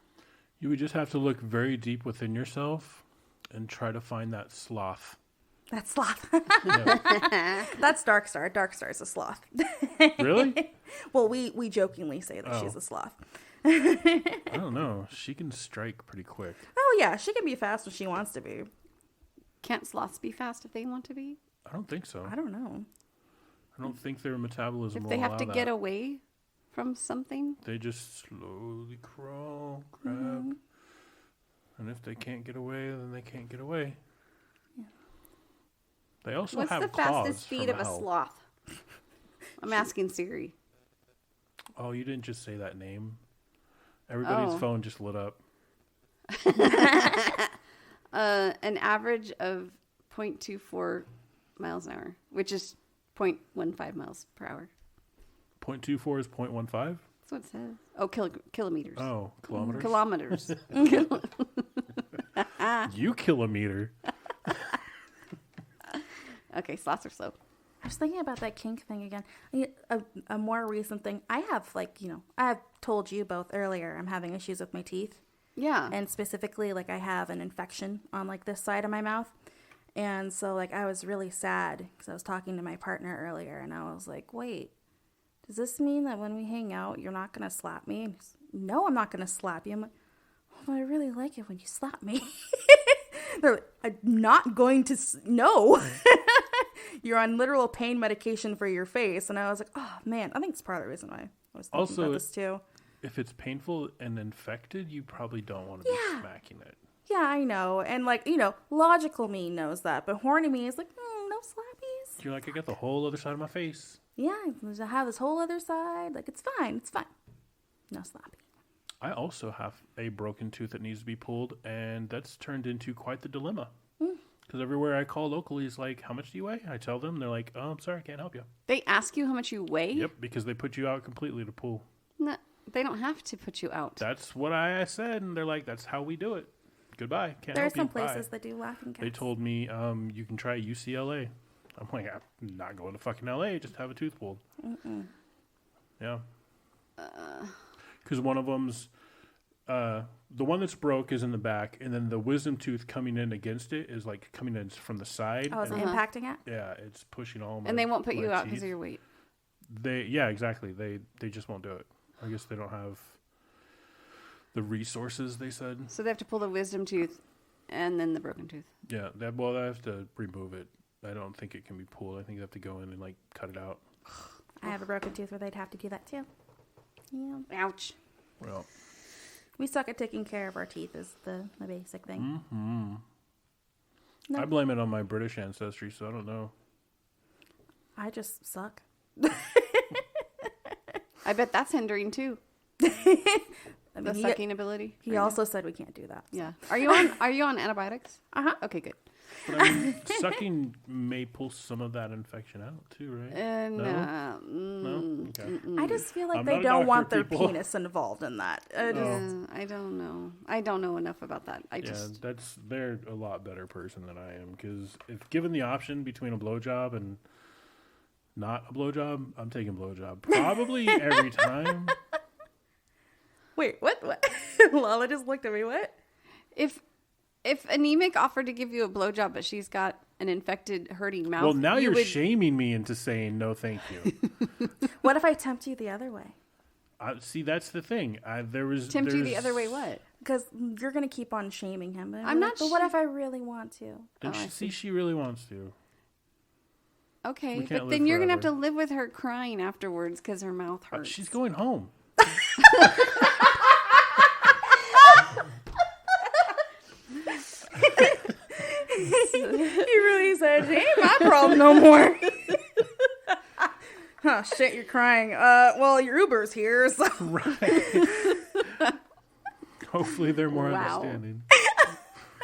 You would just have to look very deep within yourself and try to find that sloth. That sloth. Yeah. That's Darkstar. Darkstar is a sloth. Really? Well, we jokingly say that she's a sloth. I don't know. She can strike pretty quick. Oh, yeah. She can be fast when she wants to be. Can't sloths be fast if they want to be? I don't think so. I don't know. I don't think their metabolism If will they have allow to that. get away from something? They just slowly crawl, grab. And if they can't get away, then they can't get away. Yeah. They also What's have the claws fastest speed from of a hell. sloth? I'm asking Siri. Oh, you didn't just say that name. Everybody's phone just lit up. An average of 0.24 miles an hour, which is 0.15 miles per hour. 0.24 is 0.15? That's what it says. Oh, kilometers. Oh, kilometers? Kilometers. You kilometer. Okay, sloths are slow. I was thinking about that kink thing again. A more recent thing. I have, like, you know, I have told you both earlier I'm having issues with my teeth. Yeah. And specifically, like, I have an infection on, like, this side of my mouth. And so, like, I was really sad because I was talking to my partner earlier, and I was like, wait, does this mean that when we hang out, you're not going to slap me? And he's, no, I'm not going to slap you. I'm like, oh, but I really like it when you slap me. They're like, I'm not going to, no. You're on literal pain medication for your face. And I was like, oh, man, I think it's part of the reason why I was thinking about this, too. If it's painful and infected, you probably don't want to be smacking it. Yeah, I know. And, like, you know, logical me knows that. But horny me is like, no slappies. You're like, I got the whole other side of my face. Yeah, I have this whole other side. Like, it's fine. It's fine. No slappy. I also have a broken tooth that needs to be pulled, and that's turned into quite the dilemma. Because everywhere I call locally is like, how much do you weigh? I tell them, they're like, oh, I'm sorry, I can't help you. They ask you how much you weigh? Yep, because they put you out completely to pull. No, they don't have to put you out. That's what I said, and they're like, that's how we do it. Goodbye, can't There are help you. some places Bye. that do laughing cats. They told me, you can try UCLA. I'm like, I'm not going to fucking LA, just have a tooth pulled. Yeah. Because one of them's, the one that's broke is in the back, and then the wisdom tooth coming in against it is like coming in from the side. Oh, is it and impacting it? yeah, it's pushing all my And they won't put you my out because teeth. of your weight. Yeah, exactly. They just won't do it. I guess they don't have the resources, they said. So they have to pull the wisdom tooth and then the broken tooth. Yeah, they have to remove it. I don't think it can be pulled. I think they have to go in and like cut it out. I have a broken tooth where they'd have to do that too. Yeah. Ouch. Well, We suck at taking care of our teeth is the basic thing. No. I blame it on my British ancestry, so I don't know. I just suck. I bet that's hindering too. I The mean, sucking ability. he also said we can't do that. So. Yeah. Are you on antibiotics? Uh-huh. Okay, good. But I mean, sucking may pull some of that infection out too, right? No. No? Okay. I just feel like I'm they not a don't want doctor, their people. penis involved in that. I don't know. I don't know enough about that. They're a lot better person than I am, because if given the option between a blowjob and not a blowjob, I'm taking blowjob probably every time. Wait, what? Lala just looked at me. What? If anemic offered to give you a blowjob, but she's got an infected, hurting mouth. Well, now you're would... shaming me into saying no, thank you. What if I tempt you the other way? See, that's the thing. Tempt you the other way. What? Because you're gonna keep on shaming him. But I'm not. But what if I really want to? And she really wants to. Okay, We can't but live then you're gonna have to forever. live with her crying afterwards because her mouth hurts. She's going home. He really said, "It ain't my problem no more." Oh shit, you're crying. Well, your Uber's here, so. Right. Hopefully they're more Wow. understanding.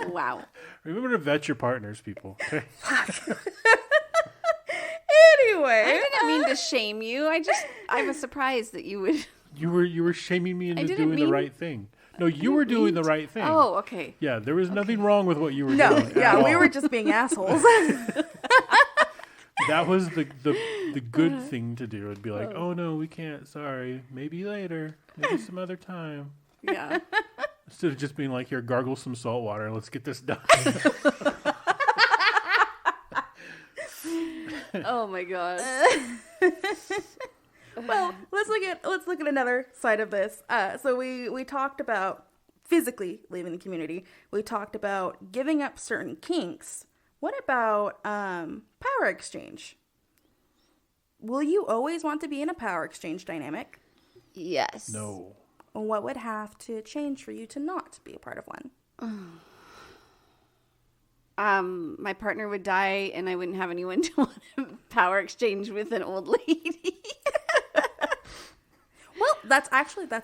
Wow. Remember to vet your partners, people. Okay? Anyway, I didn't mean to shame you. I was surprised that you would. You were shaming me into didn't doing the mean- right thing. No, you were doing the right thing. Oh, okay. Yeah, there was nothing wrong with what you were no, doing. yeah, at we all. were just being assholes. That was the good thing to do. It'd be like, oh no, we can't. Sorry, maybe later, maybe some other time. Yeah. Instead of just being like, here, gargle some salt water and let's get this done. Oh my god. Well, let's look at another side of this. So we talked about physically leaving the community. We talked about giving up certain kinks. What about power exchange? Will you always want to be in a power exchange dynamic? Yes. No. What would have to change for you to not be a part of one? My partner would die, and I wouldn't have anyone to want to power exchange with an old lady. Well, that's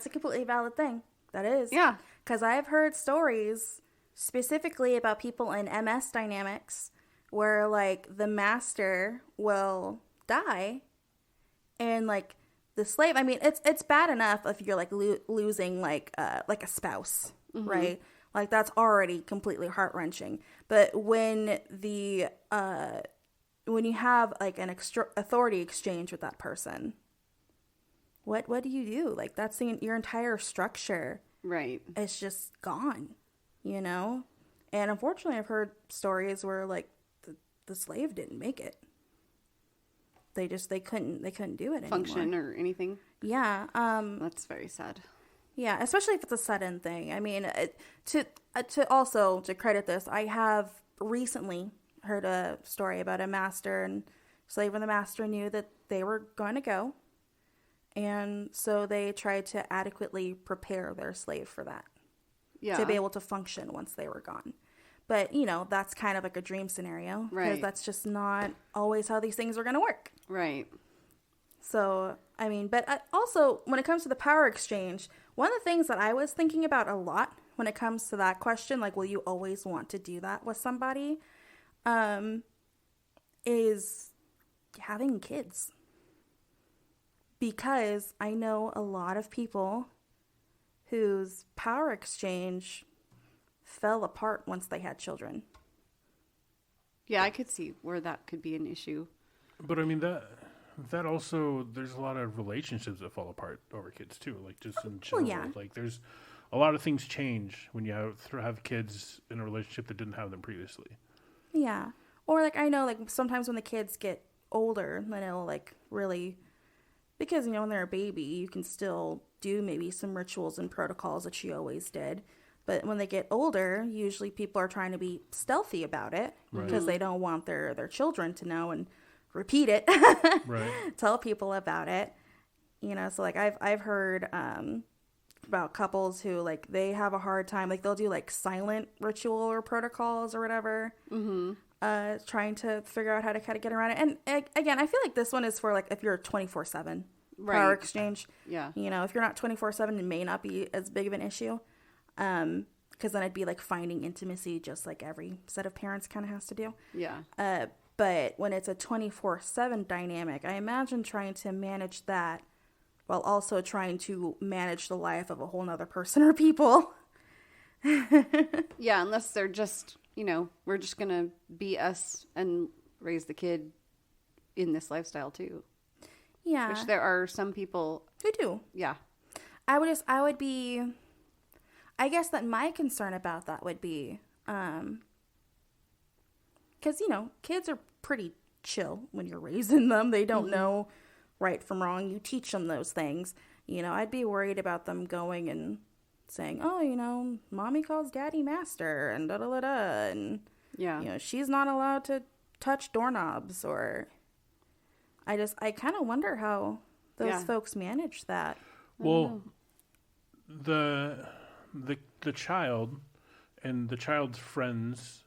a completely valid thing. That is. Yeah. Because I've heard stories specifically about people in MS dynamics where, like, the master will die and, like, the slave, I mean, it's bad enough if you're, like, losing, like a spouse, right? Like, that's already completely heart-wrenching. But when you have, like, an authority exchange with that person, what do you do? Like, that's your entire structure. Right. It's just gone, you know? And unfortunately, I've heard stories where, like, the slave didn't make it. They couldn't do it anymore. Function or anything. Yeah. That's very sad. Yeah, especially if it's a sudden thing. I mean, to credit this, I have recently heard a story about a master and slave when the master knew that they were going to go. And so they tried to adequately prepare their slave for that. Yeah. To be able to function once they were gone. But, you know, that's kind of like a dream scenario. Because Right. that's just not always how these things are going to work. Right. So, I mean, but also when it comes to the power exchange, one of the things that I was thinking about a lot when it comes to that question, like, will you always want to do that with somebody, is having kids. Because I know a lot of people whose power exchange fell apart once they had children. Yeah, I could see where that could be an issue. But I mean that also, there's a lot of relationships that fall apart over kids too. Like just in general, yeah. like there's a lot of things change when you have kids in a relationship that didn't have them previously. Yeah. Or, like, I know, like, sometimes when the kids get older, then it'll, like, really, because, you know, when they're a baby, you can still do maybe some rituals and protocols that you always did. But when they get older, usually people are trying to be stealthy about it because they don't want their children to know and repeat it. Right. Tell people about it. You know, so, like, I've heard about couples who, like, they have a hard time, like, they'll do, like, silent ritual or protocols or whatever, trying to figure out how to kind of get around it. And again, I feel like this one is for, like, if you're 24/7 power Right. exchange. Yeah. You know, if you're not 24/7, it may not be as big of an issue. Because then it'd be like finding intimacy, just like every set of parents kind of has to do. Yeah. But when it's a 24/7 dynamic, I imagine trying to manage that while also trying to manage the life of a whole nother person or people. Yeah, unless they're just, you know, we're just going to be us and raise the kid in this lifestyle too. Yeah. Which there are some people, Who do. yeah. I would be, I guess that my concern about that would be, because, kids are pretty chill when you're raising them. They don't know right from wrong. You teach them those things. I'd be worried about them going and saying, oh, mommy calls daddy master and da-da-da-da. And, she's not allowed to touch doorknobs. Or I kind of wonder how those folks manage that. Well, the child and the child's friends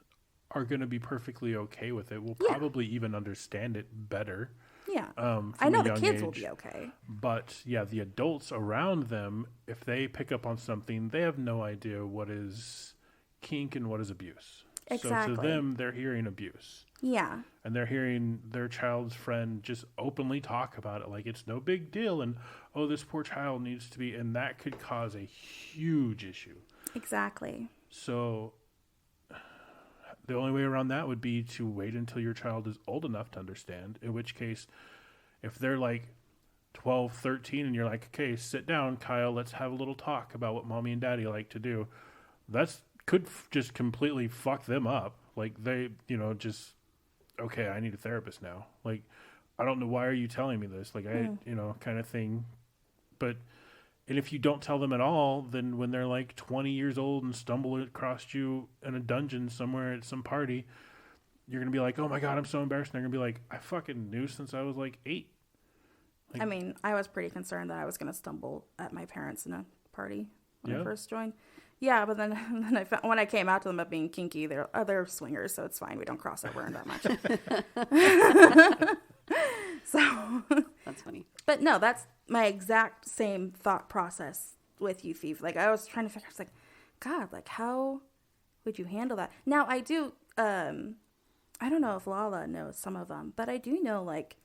are going to be perfectly okay with it. We'll probably even understand it better. Yeah. From I know a the young kids age. will be okay. But yeah, the adults around them, if they pick up on something, they have no idea what is kink and what is abuse. Exactly. So to them, they're hearing abuse. Yeah. And they're hearing their child's friend just openly talk about it like it's no big deal. And, oh, this poor child needs to be. And that could cause a huge issue. Exactly. So the only way around that would be to wait until your child is old enough to understand, in which case, if they're like 12, 13, and you're like, okay, sit down, Kyle, let's have a little talk about what mommy and daddy like to do. That's could just completely fuck them up. Like they, just, okay, I need a therapist now. Like, I don't know, why are you telling me this? Like, kind of thing. But, and if you don't tell them at all, then when they're like 20 years old and stumble across you in a dungeon somewhere at some party, you're going to be like, oh my God, I'm so embarrassed. And they're going to be like, I fucking knew since I was like 8. Like, I mean, I was pretty concerned that I was going to stumble at my parents in a party when I first joined. Yeah, but then I found, when I came out to them about being kinky, they're other swingers, so it's fine. We don't cross over in that much. So That's funny. But no, that's my exact same thought process with you, Thief. Like, I was trying to figure out, I was like, God, like, how would you handle that? Now, I do, I don't know if Lala knows some of them, but I do know, like,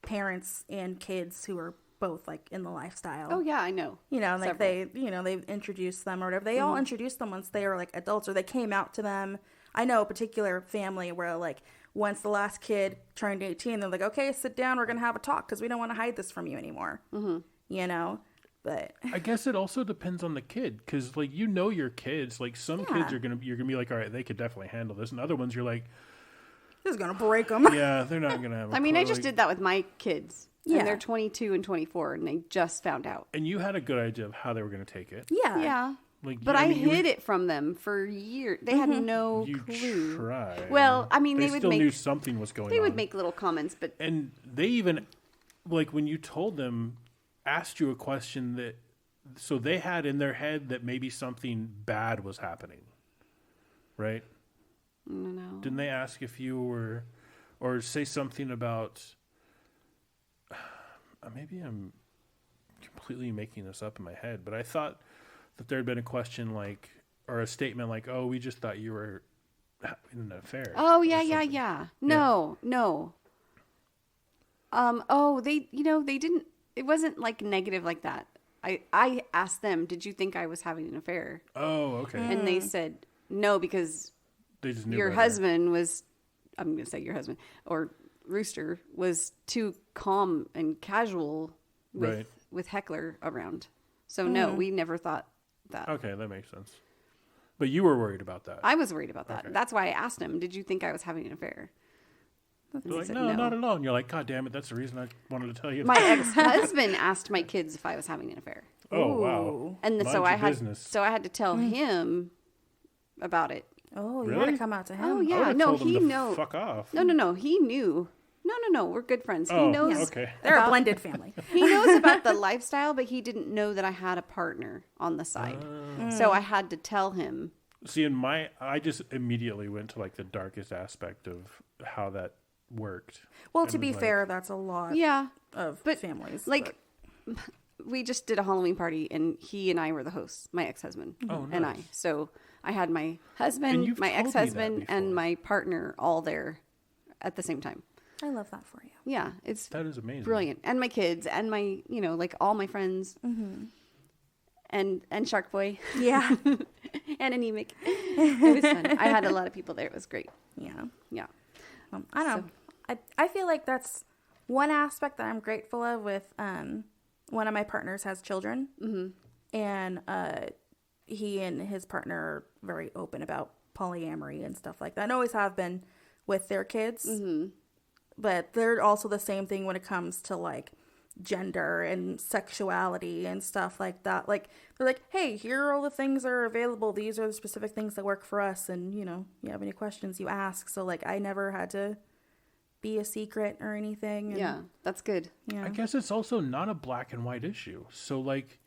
parents and kids who are both, like, in the lifestyle. Oh, yeah, I know. Like, Several. they've introduced them or whatever. They all introduced them once they were, like, adults, or they came out to them. I know a particular family where, like, once the last kid turned 18, they're like, okay, sit down, we're going to have a talk because we don't want to hide this from you anymore. But I guess it also depends on the kid, because like your kids, like some kids you're gonna be like, all right, they could definitely handle this, and other ones you're like, this is gonna break them. yeah, they're not gonna have. I mean, I just did that with my kids. Yeah. And they're 22 and 24, and they just found out. And you had a good idea of how they were gonna take it. Yeah. Yeah. Like, but I hid it from them for years. They had no you clue. tried. Well, I mean, they would still make knew something was going on. They would make little comments, but and they even, like, when you told them, asked you a question that, so they had in their head that maybe something bad was happening, right? no. Didn't they ask if you were, or say something about, maybe I'm completely making this up in my head, but I thought that there had been a question like, or a statement like, oh, we just thought you were in an affair. Oh, yeah. No. They didn't, it wasn't like negative like that. I asked them, did you think I was having an affair? Oh, okay. And they said, no, because They just knew your better. husband was, I'm going to say your husband, or Rooster was too calm and casual with Heckler around. So no, we never thought that. Okay, that makes sense. But you were worried about that. I was worried about that. Okay. That's why I asked him, did you think I was having an affair? And You're he like, said, no, not at all. And you're like, God damn it, that's the reason I wanted to tell you. My ex-husband asked my kids if I was having an affair. Oh, wow. And Mind so your I had business. so I had to tell him about it. Oh, you Really? had to come out to him. Oh I yeah, would've no, told him he to know. fuck off. No, he knew. No, we're good friends. He Oh, knows. okay. They're a blended family. He knows about the lifestyle, but he didn't know that I had a partner on the side. So I had to tell him. See, I just immediately went to like the darkest aspect of how that worked. Well, And to be was like, fair, that's a lot Yeah, of but, families. like we just did a Halloween party, and he and I were the hosts. My ex-husband and I. So I had my And husband, you've my told me that ex-husband, and before. my partner all there at the same time. I love that for you. Yeah, it's That is amazing. brilliant. And my kids, and my like all my friends, and Shark Boy, Yeah. and Anemic. It was fun. I had a lot of people there. It was great. Yeah. Yeah. I don't know. I feel like that's one aspect that I'm grateful of with one of my partners has children, and he and his partner are very open about polyamory and stuff like that, and always have been with their kids. But they're also the same thing when it comes to like gender and sexuality and stuff like that. Like they're like, hey, here are all the things that are available. These are the specific things that work for us. And you know, you have any questions, you ask. So like, I never had to be a secret or anything. And, Yeah, that's good. yeah. I guess it's also not a black and white issue. So like,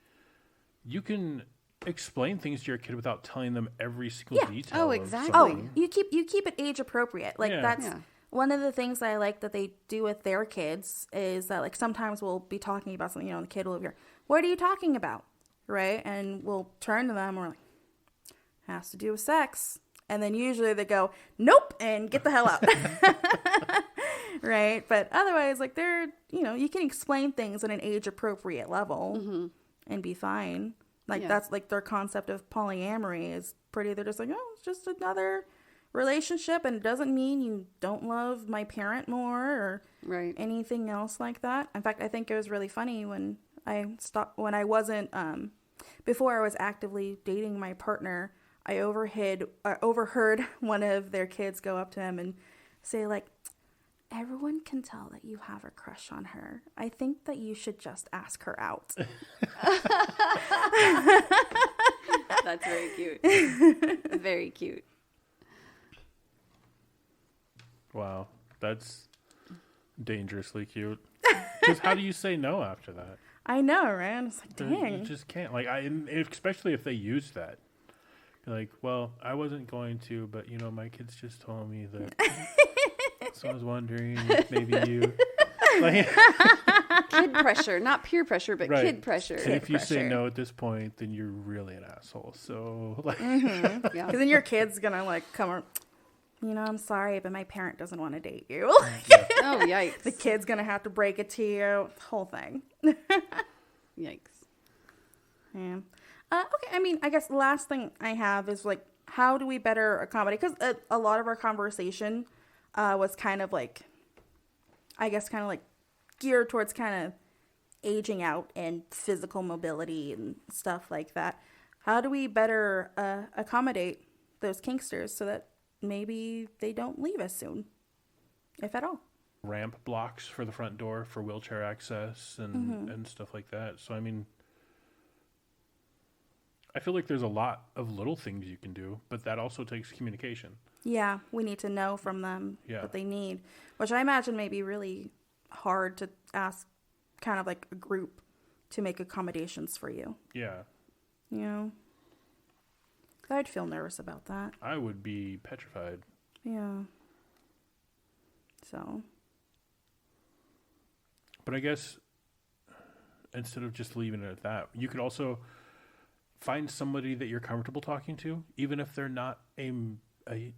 you can explain things to your kid without telling them every single detail. Oh, of exactly. something. You keep it age appropriate. Like that's Yeah. one of the things that I like that they do with their kids is that like sometimes we'll be talking about something, you know, and the kid will hear, what are you talking about? Right? And we'll turn to them and we're like, has to do with sex. And then usually they go, nope, and get the hell out. Right? But otherwise, like they're, you know, you can explain things at an age appropriate level and be fine. Like that's like their concept of polyamory is pretty, they're just like, oh, it's just another relationship and it doesn't mean you don't love my parent more or anything else like that. In fact, I think it was really funny when I wasn't before I was actively dating my partner, I overheard one of their kids go up to him and say like, everyone can tell that you have a crush on her. I think that you should just ask her out. That's very cute. Very cute. Wow, that's dangerously cute. Because how do you say no after that? I know, right? It's like, dang. You just can't. Like, especially if they use that. You're like, well, I wasn't going to, but, you know, my kids just told me that. So I was wondering if maybe you... Like, Kid pressure. Not peer pressure, but right. kid pressure. And if you say no at this point, then you're really an asshole. So, like... Yeah. Because then your kid's going to, like, come on. You know, I'm sorry, but my parent doesn't want to date you. Oh, yikes. The kid's going to have to break it to you. The whole thing. Yikes. Yeah. Okay, I mean, I guess the last thing I have is, like, how do we better accommodate? Because a lot of our conversation was kind of, like, I guess kind of, like, geared towards kind of aging out and physical mobility and stuff like that. How do we better accommodate those kinksters so that maybe they don't leave us soon, if at all? Ramp blocks for the front door for wheelchair access and stuff like that. So, I mean, I feel like there's a lot of little things you can do, but that also takes communication. Yeah, we need to know from them what they need, which I imagine may be really hard to ask kind of like a group to make accommodations for you. Yeah. You know? I'd feel nervous about that. I would be petrified. Yeah. So. But I guess instead of just leaving it at that, you could also find somebody that you're comfortable talking to, even if they're not a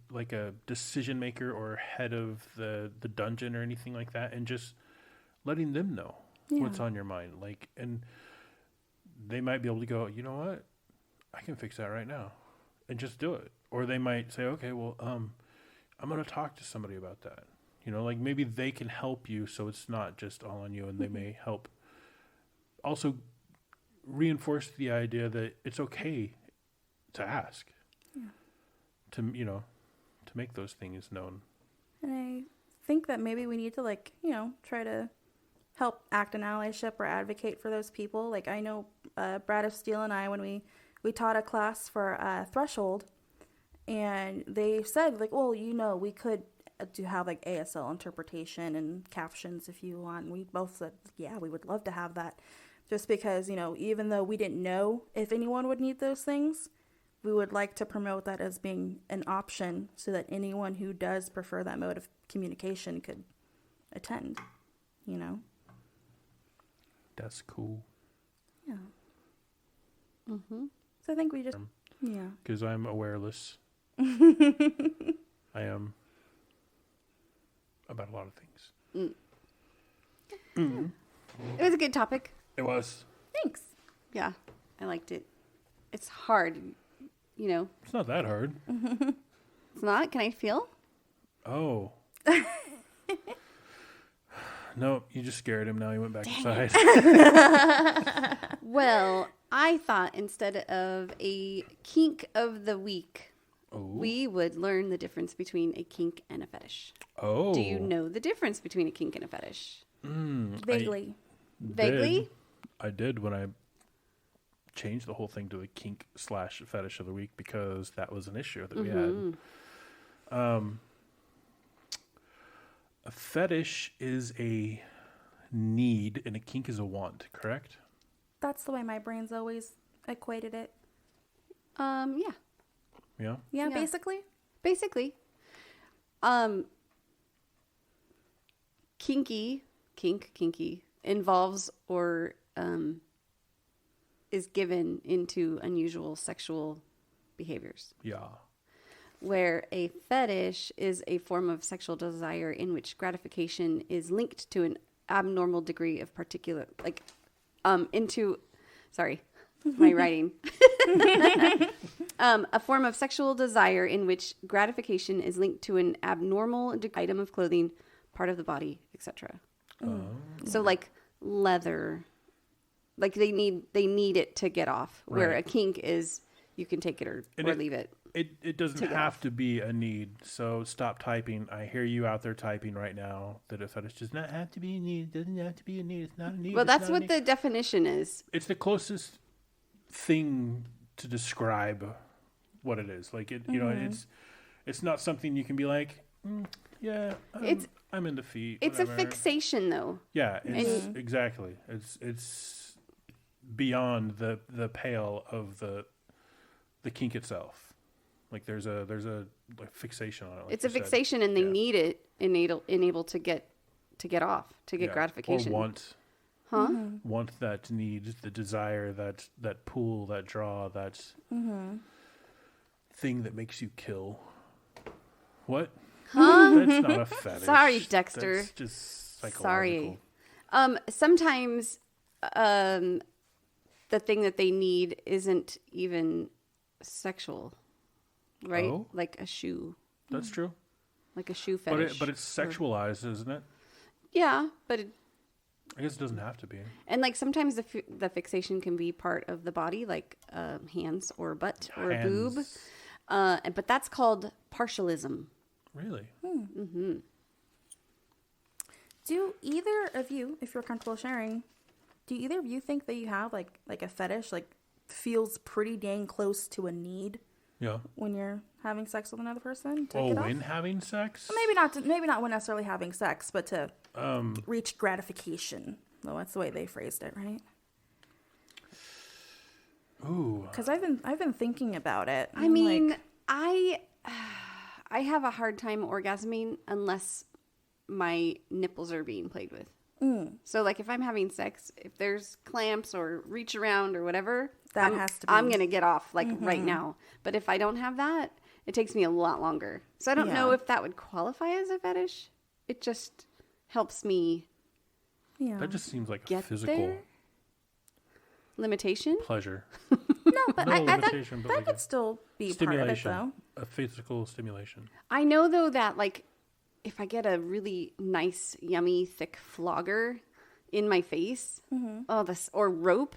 decision maker or head of the dungeon or anything like that, and just letting them know what's on your mind. Like, and they might be able to go, you know what? I can fix that right now. And just do it. Or they might say, okay, well, I'm going to talk to somebody about that. You know, like maybe they can help you so it's not just all on you, and they may help. Also, reinforce the idea that it's okay to ask. Yeah. To make those things known. And I think that maybe we need to, like, you know, try to help act an allyship or advocate for those people. Like, I know Brat of Steel and I, when we taught a class for Threshold, and they said, like, well, you know, we could do have, like, ASL interpretation and captions if you want. And we both said, yeah, we would love to have that. Just because, you know, even though we didn't know if anyone would need those things, we would like to promote that as being an option so that anyone who does prefer that mode of communication could attend, you know? That's cool. Yeah. Mm-hmm. So I think we just, yeah. Because I'm awareless. I am about a lot of things. It was a good topic. It was. Thanks. Yeah, I liked it. It's hard, you know. It's not that hard. It's not? Can I feel? Oh. No, you just scared him. Now he went back inside. Well, I thought instead of a kink of the week, we would learn the difference between a kink and a fetish. Oh. Do you know the difference between a kink and a fetish? Vaguely. Vaguely? I did when I changed the whole thing to a kink/fetish of the week because that was an issue that we had. A fetish is a need and a kink is a want, correct? That's the way my brain's always equated it. Yeah. Yeah. Yeah, Yeah. basically. Basically. Kinky involves or is given into unusual sexual behaviors. Yeah. Where a fetish is a form of sexual desire in which gratification is linked to an abnormal degree of particular, like, sorry, my writing. A form of sexual desire in which gratification is linked to an abnormal item of clothing, part of the body, etc. So like leather, like they need it to get off. Where Right. a kink is you can take it or leave it. It doesn't have to be a need. So stop typing. I hear you out there typing right now that a fetish does not have to be a need. It doesn't have to be a need. It's not a need. Well, It's that's not a what need. the definition is. It's the closest thing to describe what it is. Like it, you know, it's not something you can be like, yeah, I'm into feet. It's whatever. a fixation, though. Yeah, it's exactly. It's beyond the pale of the kink itself. Like there's a like fixation on it. Like It's a you said. fixation, and they need it enable to get off, to get gratification. Or want that need, the desire, that pull, that draw, that thing that makes you kill. What? That's not a fetish. Sorry, Dexter. That's just psychological. Sorry. Sometimes the thing that they need isn't even sexual, right? Oh? Like a shoe, That's true. like a shoe fetish. But it's sexualized, isn't it? Yeah, but I guess it doesn't have to be. and like sometimes the fixation can be part of the body, like hands or butt or a boob. Hands. But that's called partialism. Really? Do either of you, if you're comfortable sharing, do either of you think that you have like a fetish, like feels pretty dang close to a need Yeah. when you're having sex with another person? To Oh, get off? when having sex? Maybe not when necessarily having sex, but to reach gratification. Well, that's the way they phrased it, right? Ooh. Because I've been thinking about it. I mean, I have a hard time orgasming unless my nipples are being played with. So, like, if I'm having sex, if there's clamps or reach around or whatever, That has to be- I'm gonna get off like right now. But if I don't have that, it takes me a lot longer. So I don't know Yeah. if that would qualify as a fetish. It just helps me yeah. That just seems like a get physical there. Limitation. pleasure. No, but No I limitation, but that like could still be part of it, stimulation. though. A physical stimulation. I know though that like if I get a really nice, yummy, thick flogger in my face, or rope,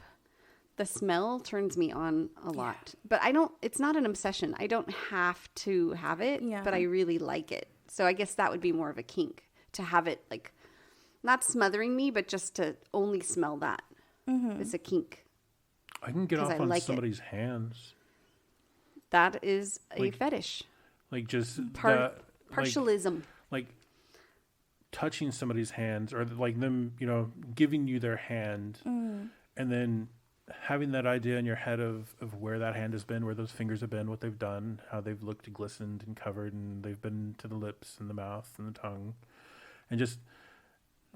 the smell turns me on a lot. But it's not an obsession. I don't have to have it, but I really like it. So I guess that would be more of a kink to have it like not smothering me, but just to only smell that. It's a kink. I can get 'Cause off I on like it. somebody's hands. That is a fetish. Like just Partialism. like touching somebody's hands or like them, giving you their hand and then having that idea in your head of where that hand has been, where those fingers have been, what they've done, how they've looked glistened and covered, and they've been to the lips and the mouth and the tongue, and just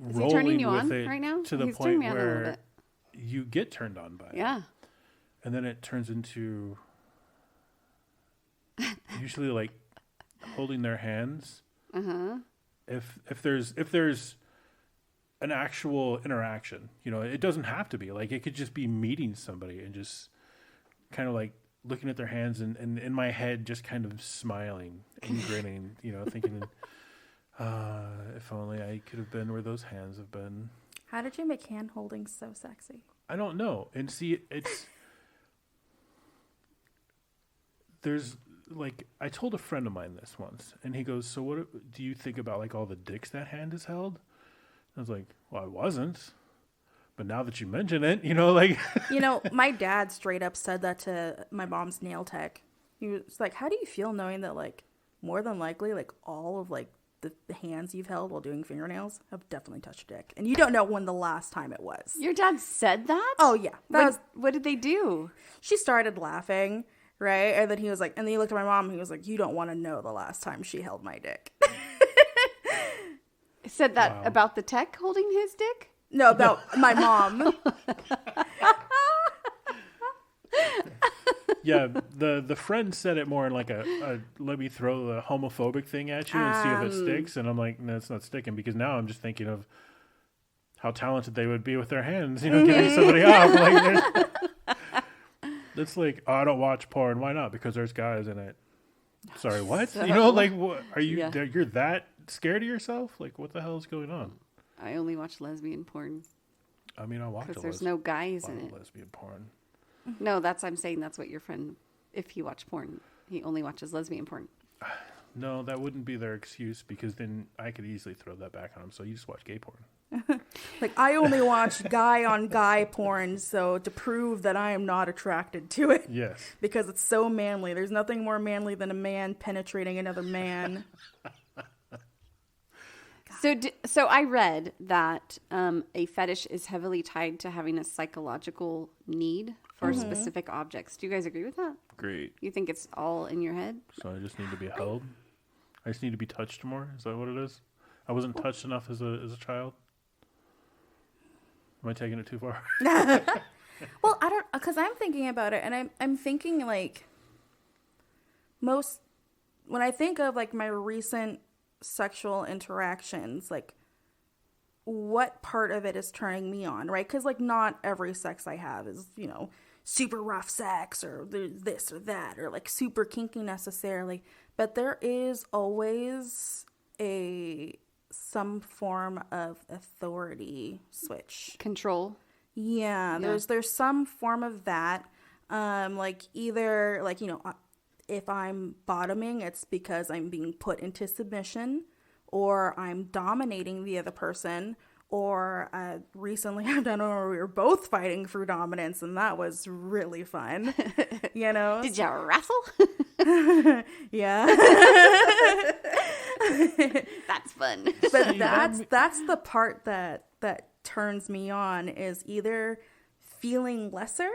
Is he rolling turning you with on it right now? to the He's turning point me on a little where bit. you get turned on by it. Yeah. And then it turns into usually like holding their hands. If there's an actual interaction, it doesn't have to be like, it could just be meeting somebody and just kind of like looking at their hands and in my head just kind of smiling and grinning, thinking, If only I could have been where those hands have been. How did you make hand holding so sexy? I don't know. And see, there's like, I told a friend of mine this once, and he goes, so what do you think about like all the dicks that hand has held? I was like, well, I wasn't. But now that you mention it, like. My dad straight up said that to my mom's nail tech. He was like, how do you feel knowing that, like, more than likely, like, all of, like, the hands you've held while doing fingernails have definitely touched dick. And you don't know when the last time it was. Your dad said that? Oh, yeah. What did they do? She started laughing, right? And then he was like, and then he looked at my mom and he was like, you don't want to know the last time she held my dick. Said that about the tech holding his dick? No, about my mom. Yeah, the friend said it more in like a let me throw the homophobic thing at you and see if it sticks. And I'm like, no, it's not sticking, because now I'm just thinking of how talented they would be with their hands, getting somebody off. Like, it's like, oh, I don't watch porn. Why not? Because there's guys in it. Sorry, what? Like, what, are you? Yeah. You're that scared of yourself? Like, what the hell is going on? I only watch lesbian porn. I mean, I watch because there's no guys in it. Lesbian porn. No, I'm saying that's what your friend, if he watched porn, he only watches lesbian porn. No, that wouldn't be their excuse, because then I could easily throw that back on them. So you just watch gay porn. Like, I only watch guy on guy porn, so to prove that I am not attracted to it. Yes. Because it's so manly. There's nothing more manly than a man penetrating another man. So I read that a fetish is heavily tied to having a psychological need for specific objects. Do you guys agree with that? Great. You think it's all in your head? So I just need to be held? I just need to be touched more? Is that what it is? I wasn't touched enough as a child? Am I taking it too far? Well, I don't, because I'm thinking about it, and I'm thinking, like, when I think of, like, my recent sexual interactions, like, what part of it is turning me on, right? Because, like, not every sex I have is, super rough sex, or this or that, or, like, super kinky necessarily, but there is always some form of authority switch. Control. Yeah. There's some form of that. Like, either, like, if I'm bottoming, it's because I'm being put into submission, or I'm dominating the other person, or recently I've done one where we were both fighting for dominance, and that was really fun. Did you wrestle? Yeah. That's fun. But that's the part that turns me on, is either feeling lesser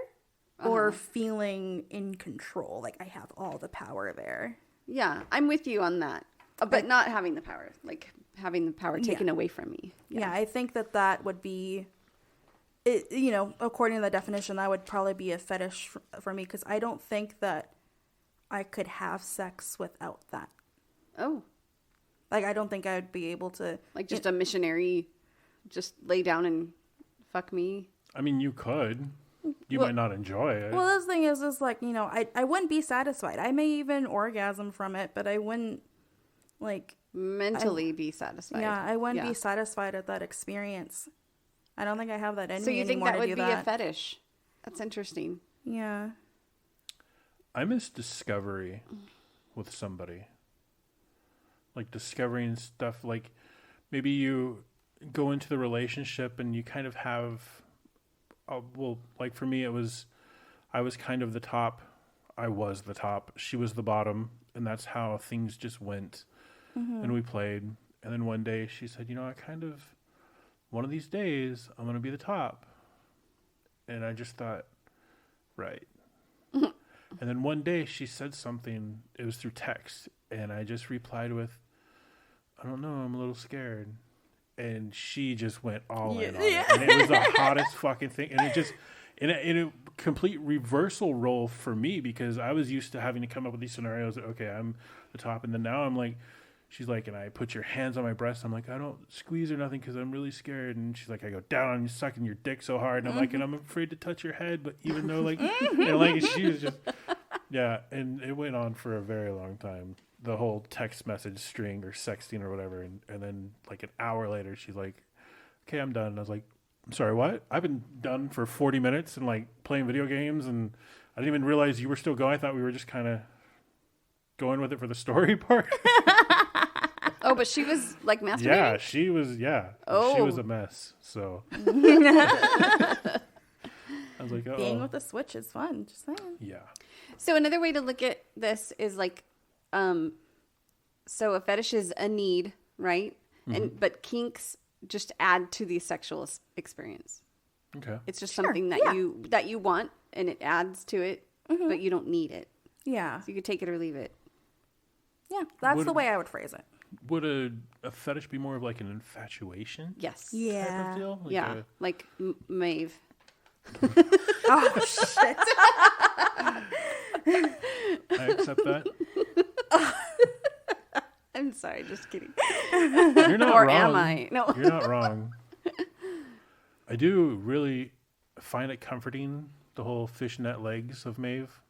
or feeling in control. Like, I have all the power there. Yeah, I'm with you on that. But not having the power. Like, having the power taken away from me. Yeah, I think that would be, according to the definition, that would probably be a fetish for me, because I don't think that I could have sex without that. Oh. Like, I don't think I would be able to. Like, just a missionary, just lay down and fuck me? I mean, you could. You might not enjoy it. Well, this thing is like, I wouldn't be satisfied. I may even orgasm from it, but I wouldn't, like... mentally be satisfied. Yeah, I wouldn't be satisfied at that experience. I don't think I have that in me. So you think that would be that. a fetish? That's interesting. Yeah. I miss discovery with somebody. Like, discovering stuff. Like, maybe you go into the relationship and you kind of have... like for me, I was kind of the top. I was the top. She was the bottom. And that's how things just went. And we played. And then one day she said, one of these days, I'm going to be the top. And I just thought, right. And then one day she said something. It was through text. And I just replied with, I don't know, I'm a little scared. And she just went all in on it. And it was the hottest fucking thing. And it just, in a complete reversal role for me, because I was used to having to come up with these scenarios that, okay, I'm the top. And then now I'm like, she's like, and I put your hands on my breast. I'm like, I don't squeeze or nothing because I'm really scared. And she's like, I go down on you, sucking your dick so hard. And I'm like, and I'm afraid to touch your head. But even though, like, like, she was just, yeah. And it went on for a very long time. the whole text message string or sexting or whatever. And then like an hour later, she's like, okay, I'm done. And I was like, I'm sorry, what? I've been done for 40 minutes and like playing video games, and I didn't even realize you were still going. I thought we were just kind of going with it for the story part. Oh, but she was like masturbating? Yeah, she was, Oh. She was a mess. So I was like, oh. Being with the Switch is fun. Just saying. Yeah. So another way to look at this is like, so a fetish is a need, right? But kinks just add to the sexual experience. Okay. It's just something that you want, and it adds to it, but you don't need it. Yeah. So you could take it or leave it. Yeah. That's the way I would phrase it. Would a fetish be more of like an infatuation Yes. type Yeah. of deal? Like Yeah. Like Maeve. Oh, shit. I accept that. I'm sorry, just kidding. You're not Or wrong. am I? No. You're not wrong. I do really find it comforting, the whole fishnet legs of Maeve.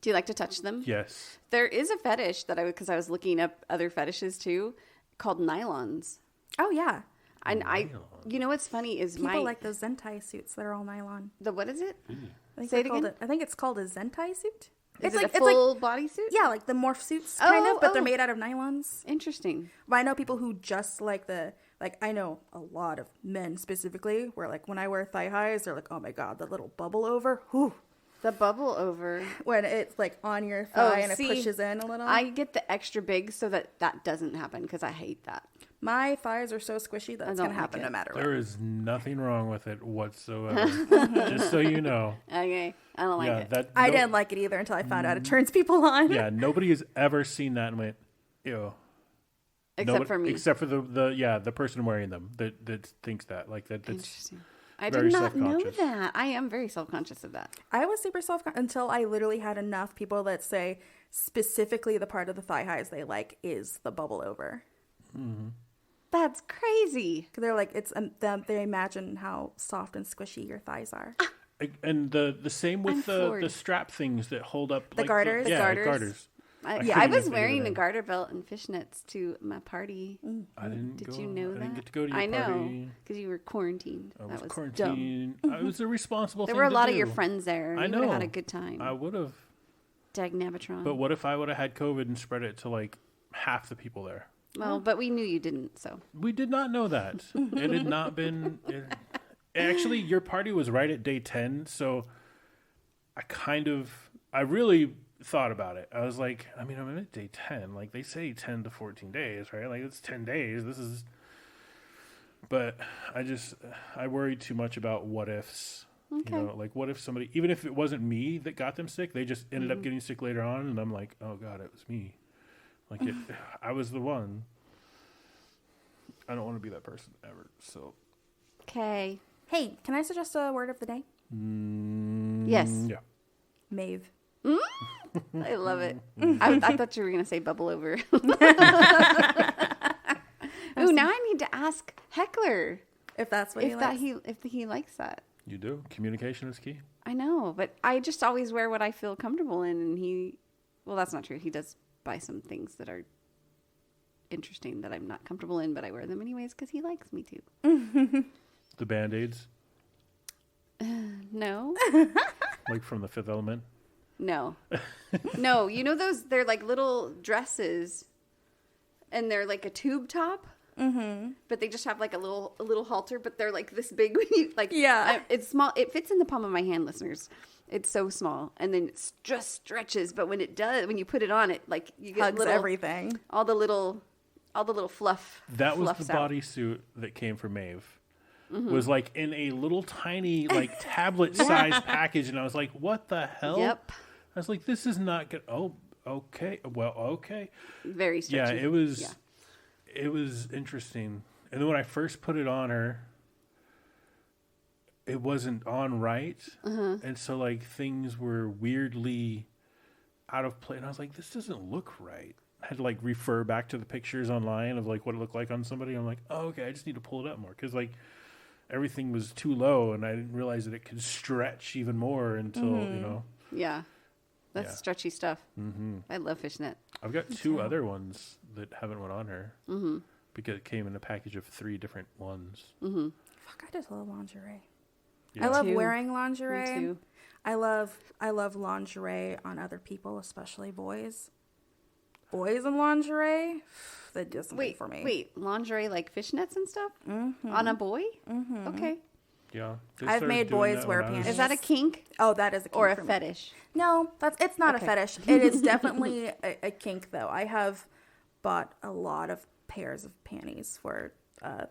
Do you like to touch them? Yes. There is a fetish that because I was looking up other fetishes too, called nylons. Oh, yeah. And you know what's funny is People like those Zentai suits that are all nylon. what is it? Say it again? I think it's called a Zentai suit. Is It's it like a full body suit? yeah, like the morph suits kind of, but they're oh. made out of nylons. Interesting. But I know people who just like I know a lot of men specifically where like when I wear thigh highs, they're like, oh my God, the little bubble over. Whew. The bubble over. When it's like on your thigh and see, it pushes in a little. I get the extra big so that doesn't happen because I hate that. My thighs are so squishy that it's don't going to like happen it. no matter what. There is nothing wrong with it whatsoever. Just so you know. Okay, I don't like it. I didn't like it either until I found out it turns people on. Yeah, nobody has ever seen that and went, ew. Except for me. Except for the person wearing them that thinks that. Like that's Interesting. I very did not know self-conscious. that. I am very self-conscious of that. I was super self-conscious until I literally had enough people that say specifically the part of the thigh highs they like is the bubble over. That's crazy. Because they're like, it's they imagine how soft and squishy your thighs are. And the same with I'm the floored. strap things that hold up The garters? The yeah, garters. garters. I couldn't was even figure wearing it a out. garter belt and fishnets to my party. I didn't Did go. you know I that? didn't get to go to your I know party. because you were quarantined. I that was was quarantined. dumb. I was a responsible There thing were a to lot of do. your friends there. I You know. would have had a good time. I would have. Dag Navatron. But what if I would have had COVID and spread it to like half the people there? Well, but we knew you didn't, so. We did not know that. It had not been. Actually, your party was right at day 10, so I really thought about it. I was like, I mean, I'm at day 10. Like, they say 10 to 14 days, right? Like, it's 10 days. But I worried too much about what ifs. Okay. You know, like, what if somebody, even if it wasn't me that got them sick, they just ended up getting sick later on, and I'm like, oh, God, it was me. Like, I was the one. I don't want to be that person ever, so. Okay. Hey, can I suggest a word of the day? Yes. Yeah. Maeve. I love it. I thought you were going to say bubble over. Ooh, now I need to ask Heckler If that's what he likes. if he likes that. You do. Communication is key. I know, but I just always wear what I feel comfortable in, and well, that's not true. He does buy some things that are interesting that I'm not comfortable in, but I wear them anyways because he likes me to. The Band-Aids, No, like from The Fifth Element. no, no. You know those? They're like little dresses, and they're like a tube top. Mm-hmm. But they just have like a little halter, but they're like this big. When you like, Yeah. it's small. It fits in the palm of my hand, listeners. It's so small, and then it just stretches. But when you put it on, it like you get Hugs everything. all the little fluff. That was fluffs the out. bodysuit that came from Maeve. Was like in a little tiny like tablet-sized package, and I was like, "What the hell?" Yep. I was like, "This is not good." Oh, okay. Well, okay. Very Yeah, stretchy. it was. Yeah. It was interesting. And then when I first put it on her, it wasn't on right, and so like things were weirdly out of place. And I was like, "This doesn't look right." I had to like refer back to the pictures online of like what it looked like on somebody. I'm like, "Oh, okay. I just need to pull it up more because like everything was too low, and I didn't realize that it could stretch even more until you know." Yeah. That's stretchy stuff. Mm-hmm. I love fishnet. I've got 2 other ones that haven't went on her because it came in a package of 3 different ones. Mm-hmm. Fuck, I just love lingerie. Yeah. I love wearing lingerie. Me too. I love lingerie on other people, especially boys. Boys in lingerie, that does something for me. Wait, lingerie like fishnets and stuff on a boy? Mm-hmm. Okay. Yeah, I've made boys wear panties. Is that a kink? Oh, that is a kink or a for me. fetish? No, it's not a fetish. It is definitely a kink, though. I have bought a lot of pairs of panties for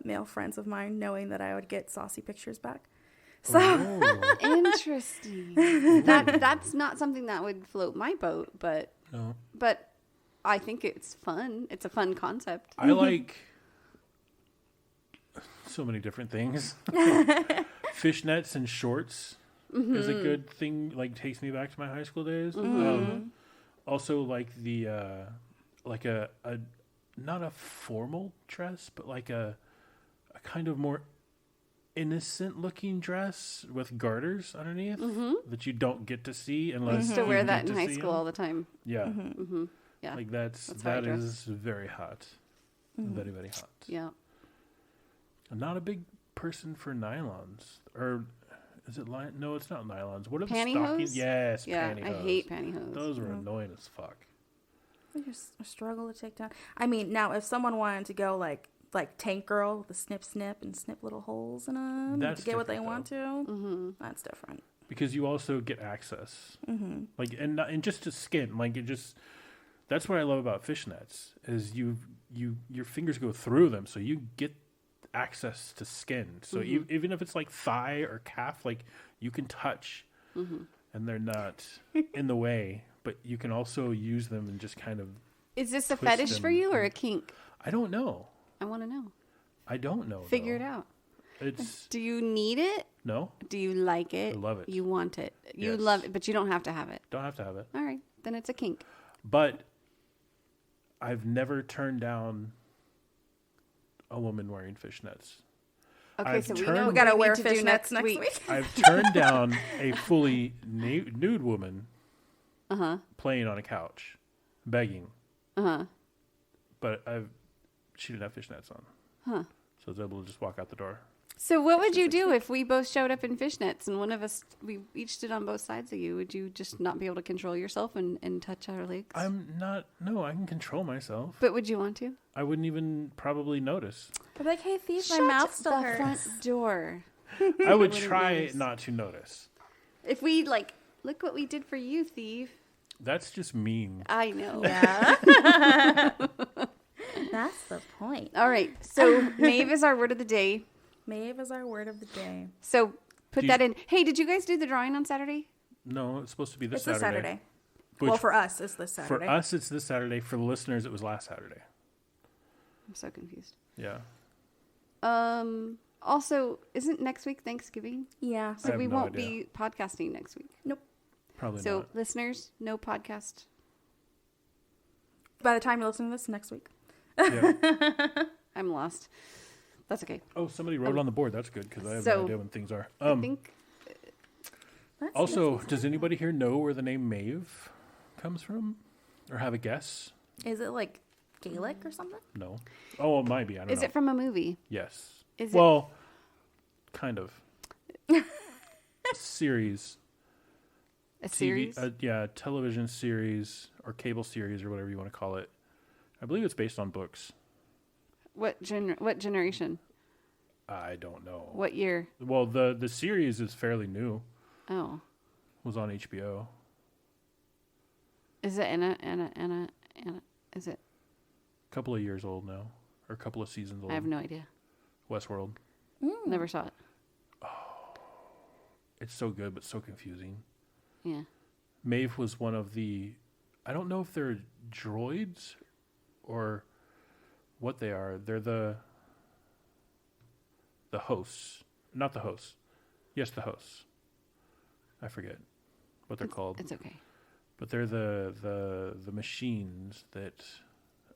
male friends of mine, knowing that I would get saucy pictures back. So interesting. That's not something that would float my boat, but I think it's fun. It's a fun concept. I like so many different things. Fishnets and shorts is a good thing. Like, takes me back to my high school days. Also, like the like a not a formal dress, but like a kind of more innocent looking dress with garters underneath that you don't get to see unless I used to you wear get that in to high see school them. all the time. Yeah. Yeah. Like that is very hot. Very, very hot. Yeah. I'm not a big person for nylons. Or is it no, it's not nylons. What are the Pantyhose? stockings? Yes, Yeah, pantyhose. I hate pantyhose. Those are annoying as fuck. I just struggle to take down. I mean, now if someone wanted to go like Tank Girl, the snip and snip little holes in them That's to get what they different, want to, that's different. Because you also get access. Like and just to skin. Like, it just, that's what I love about fishnets is your fingers go through them, so you get access to skin. So even if it's like thigh or calf, like, you can touch and they're not in the way, but you can also use them and just kind of Is this a twist fetish them for you or a kink? I don't know. I want to know. I don't know. Figure it out. It's Do you need it? no. Do you like it? I love it. You want it. You Yes. love it, but you don't have to have it. Don't have to have it. All right. Then it's a kink. But I've never turned down a woman wearing fishnets. Okay, I've so we turned- know We what gotta we wear need to do fishnets next week. I've turned down a fully nude woman playing on a couch, begging. But she didn't have fishnets on. So I was able to just walk out the door. So what would you do if we both showed up in fishnets and one of us, we each stood on both sides of you? Would you just not be able to control yourself and touch our legs? I can control myself. But would you want to? I wouldn't even probably notice. I'm like, hey, thief, my mouth still the hurts. front door. I would wouldn't try notice. not to notice. If we look what we did for you, thief. That's just mean. I know. Yeah. That's the point. All right. So Maeve is our word of the day. Maeve is our word of the day. So put Do that you- in. Hey, did you guys do the drawing on Saturday? No, it's supposed to be this It's this Saturday. Which, Well, for us, it's this for Saturday. us, it's this Saturday. For the listeners, it was last Saturday. I'm so confused. Yeah. Also, isn't next week Thanksgiving? Yeah. So have we no won't idea. be podcasting next week. Nope. Probably So not. listeners, no podcast. By the time you listen to this, next week. Yeah. I'm lost. That's okay. Oh, somebody wrote on the board. That's good because I have So, no idea when things are. I think Also, does anybody here know where the name Maeve comes from, or have a guess? Is it like Gaelic or something? No. Oh, it might be. I don't know. is it from a movie? Yes. Is it- well, kind of. Series. A series? Television series or cable series or whatever you want to call it. I believe it's based on books. What generation? I don't know. What year? Well, the series is fairly new. Oh, Was on HBO. is it Anna? Is it? A couple of years old now, or a couple of seasons old. I have no idea. Westworld. Never saw it. It's so good, but so confusing. Yeah. Maeve was one of the. I don't know if they're droids or what they are. They're the hosts. Not the hosts. Yes, the hosts. I forget what they're called. It's okay. But they're the machines that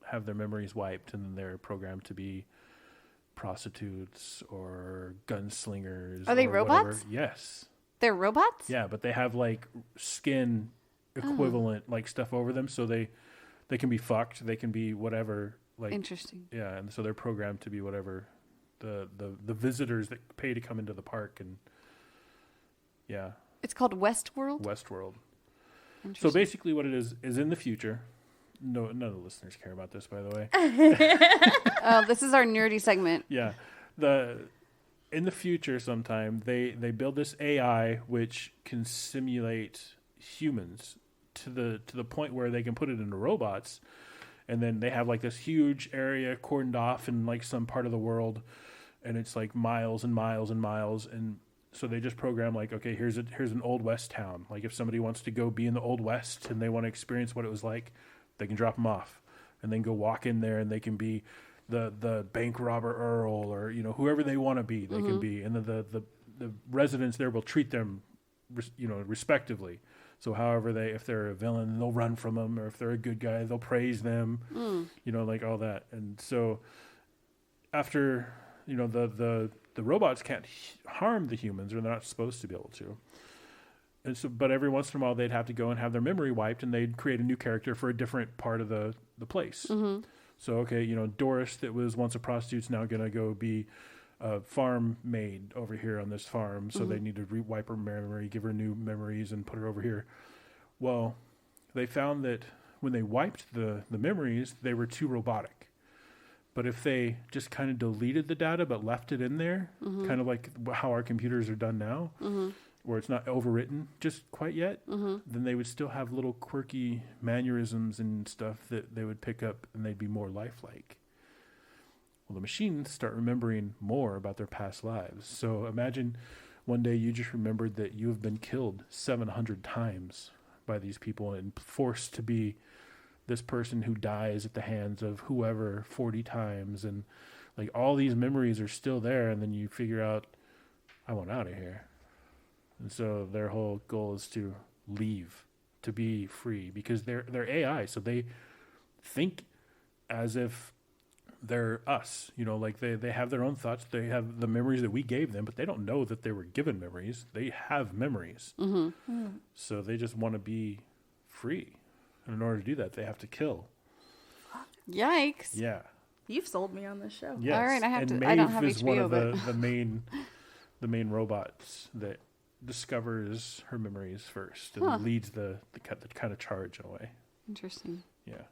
have their memories wiped and then they're programmed to be prostitutes or gunslingers. Are they or robots? whatever. Yes. They're robots? Yeah, but they have like skin equivalent like stuff over them, so they can be fucked, they can be whatever. Like Interesting. Yeah, and so they're programmed to be whatever the visitors that pay to come into the park, and yeah. It's called Westworld? Westworld. So basically what it is in the future. No, none of the listeners care about this, by the way. Oh, this is our nerdy segment. Yeah. In the future sometime, they build this AI which can simulate humans to the point where they can put it into robots, and then they have like this huge area cordoned off in like some part of the world, and it's like miles and miles and miles, and so they just program like, okay, here's an Old West town. Like if somebody wants to go be in the Old West and they want to experience what it was like, they can drop them off and then go walk in there, and they can be the bank robber Earl, or whoever they want to be, they can be, and the residents there will treat them respectively. So however if they're a villain, they'll run from them, or if they're a good guy, they'll praise them. Like all that. And so after the robots can't harm the humans, or they're not supposed to be able to. And so, but every once in a while they'd have to go and have their memory wiped, and they'd create a new character for a different part of the place. So, okay, Doris that was once a prostitute's now going to go be a farm maid over here on this farm. So they need to wipe her memory, give her new memories, and put her over here. Well, they found that when they wiped the memories, they were too robotic. But if they just kind of deleted the data but left it in there, kind of like how our computers are done now, where it's not overwritten just quite yet, then they would still have little quirky mannerisms and stuff that they would pick up, and they'd be more lifelike. Well, the machines start remembering more about their past lives. So imagine one day you just remembered that you have been killed 700 times by these people and forced to be this person who dies at the hands of whoever 40 times, and like all these memories are still there, and then you figure out, I want out of here. And so their whole goal is to leave, to be free, because they're AI, so they think as if they're us. Like they have their own thoughts, they have the memories that we gave them, but they don't know that they were given memories. They have memories. So they just want to be free. And in order to do that, they have to kill. Yikes. Yeah. You've sold me on this show. Yes. All right, I don't have is HBO, one of but the main robots that discovers her memories first and leads the kind of charge in a way. Interesting. Yeah.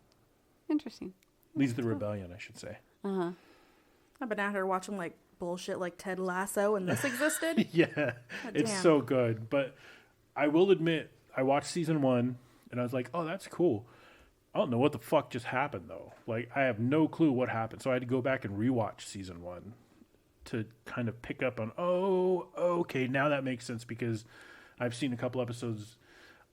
Interesting. Leads the rebellion, I should say. I've been out here watching like bullshit like Ted Lasso, and this existed. Yeah. It's so good. But I will admit, I watched season 1 and I was like, oh, that's cool. I don't know what the fuck just happened, though. Like, I have no clue what happened. So I had to go back and rewatch season 1 to kind of pick up on, oh, okay, now that makes sense, because I've seen a couple episodes.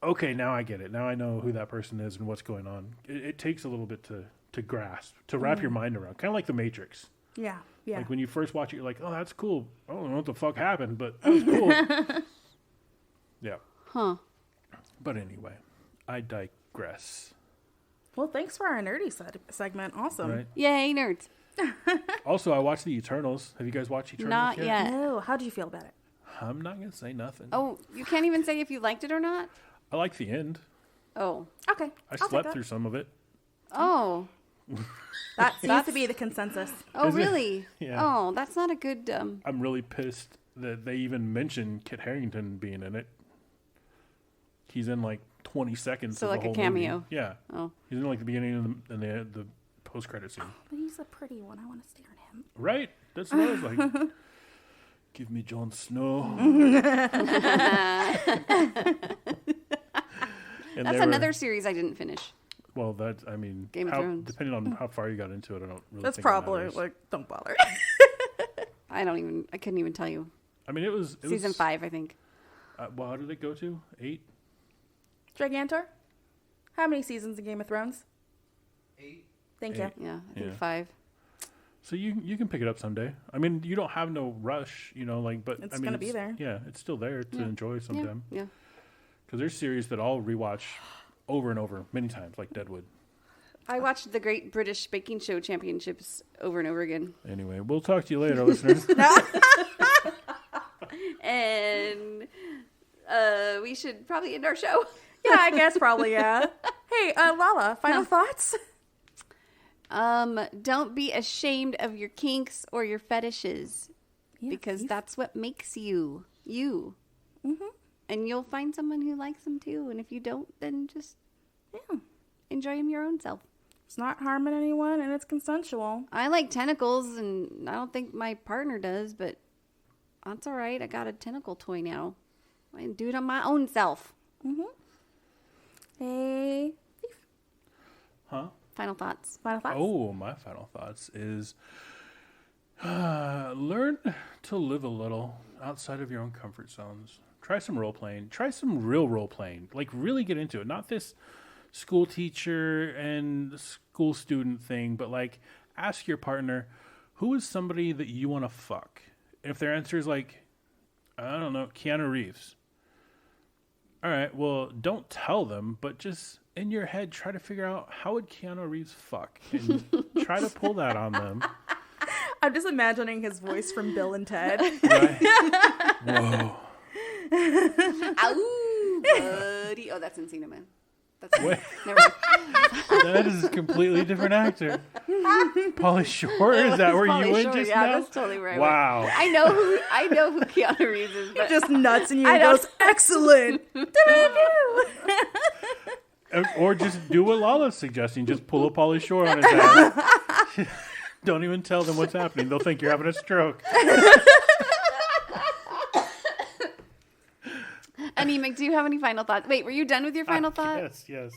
Okay, now I get it. Now I know who that person is and what's going on. It takes a little bit to grasp, to wrap your mind around. Kind of like The Matrix. Yeah. Like, when you first watch it, you're like, oh, that's cool. I don't know what the fuck happened, but that was cool. Yeah. But anyway, I digress. Well, thanks for our nerdy segment. Awesome. Right? Yay, nerds. Also, I watched The Eternals. Have you guys watched Eternals Not yet. No, how did you feel about it? I'm not going to say nothing. Oh, you can't even say if you liked it or not? I like the end. Oh. Okay. I slept through some of it. Oh. That seems to be the consensus. Oh, Is it? really? Yeah. Oh, that's not a good... I'm really pissed that they even mentioned Kit Harington being in it. He's in like 20 seconds. So of like the a whole cameo? Movie. Yeah. Oh. He's in like the beginning and the post-credit scene. But he's a pretty one. I want to stare at him. Right? That's what I was like. Give me Jon Snow. That's another series I didn't finish. Well, I mean, Game of Thrones. Depending on how far you got into it, I don't really That's think probably it matters. like, don't bother. I couldn't even tell you. I mean, it was Season 5, I think. Well, how did it go to? 8? Gigantor? How many seasons of Game of Thrones? 8. Thank you. 8. Yeah, I think Yeah. 5. So you can pick it up someday. I mean, you don't have no rush, but It's I mean, gonna be there. Yeah, it's still there to enjoy sometime. Yeah. Because there's series that I'll rewatch over and over many times, like Deadwood. I watched the Great British Baking Show Championships over and over again. Anyway, we'll talk to you later, listeners. And we should probably end our show. Yeah, I guess probably, yeah. Hey, Lala, final thoughts? Don't be ashamed of your kinks or your fetishes, Yeah, because that's what makes you you. Mm-hmm. And you'll find someone who likes them too. And if you don't, then just enjoy them your own self. It's not harming anyone, and it's consensual. I like tentacles, and I don't think my partner does, but that's all right. I got a tentacle toy now. I can do it on my own self. Mm-hmm. Hey, Huh? Final thoughts. final thoughts? Oh, my final thoughts is learn to live a little outside of your own comfort zones. Try some role playing. Try some real role playing. Like, really get into it. Not this school teacher and school student thing, but like, ask your partner, who is somebody that you want to fuck? And if their answer is like, I don't know, Keanu Reeves. All right, well, don't tell them, but just in your head, try to figure out how would Keanu Reeves fuck, and try to pull that on them. I'm just imagining his voice from Bill and Ted. Right? Whoa. Ow, buddy. Oh, that's Encino Man. That's Wait. never mind. That is a completely different actor. Pauly Shore? Is that where Pauly you went Shore, just yeah, now? that's totally right. Wow. I know who Keanu Reeves is, but Just nuts, and you I goes, don't- excellent. Or just do what Lala's suggesting. Just pull a Pauly Shore on his head. Don't even tell them what's happening. They'll think you're having a stroke. Anemic, do you have any final thoughts? Wait, were you done with your final thought? Yes.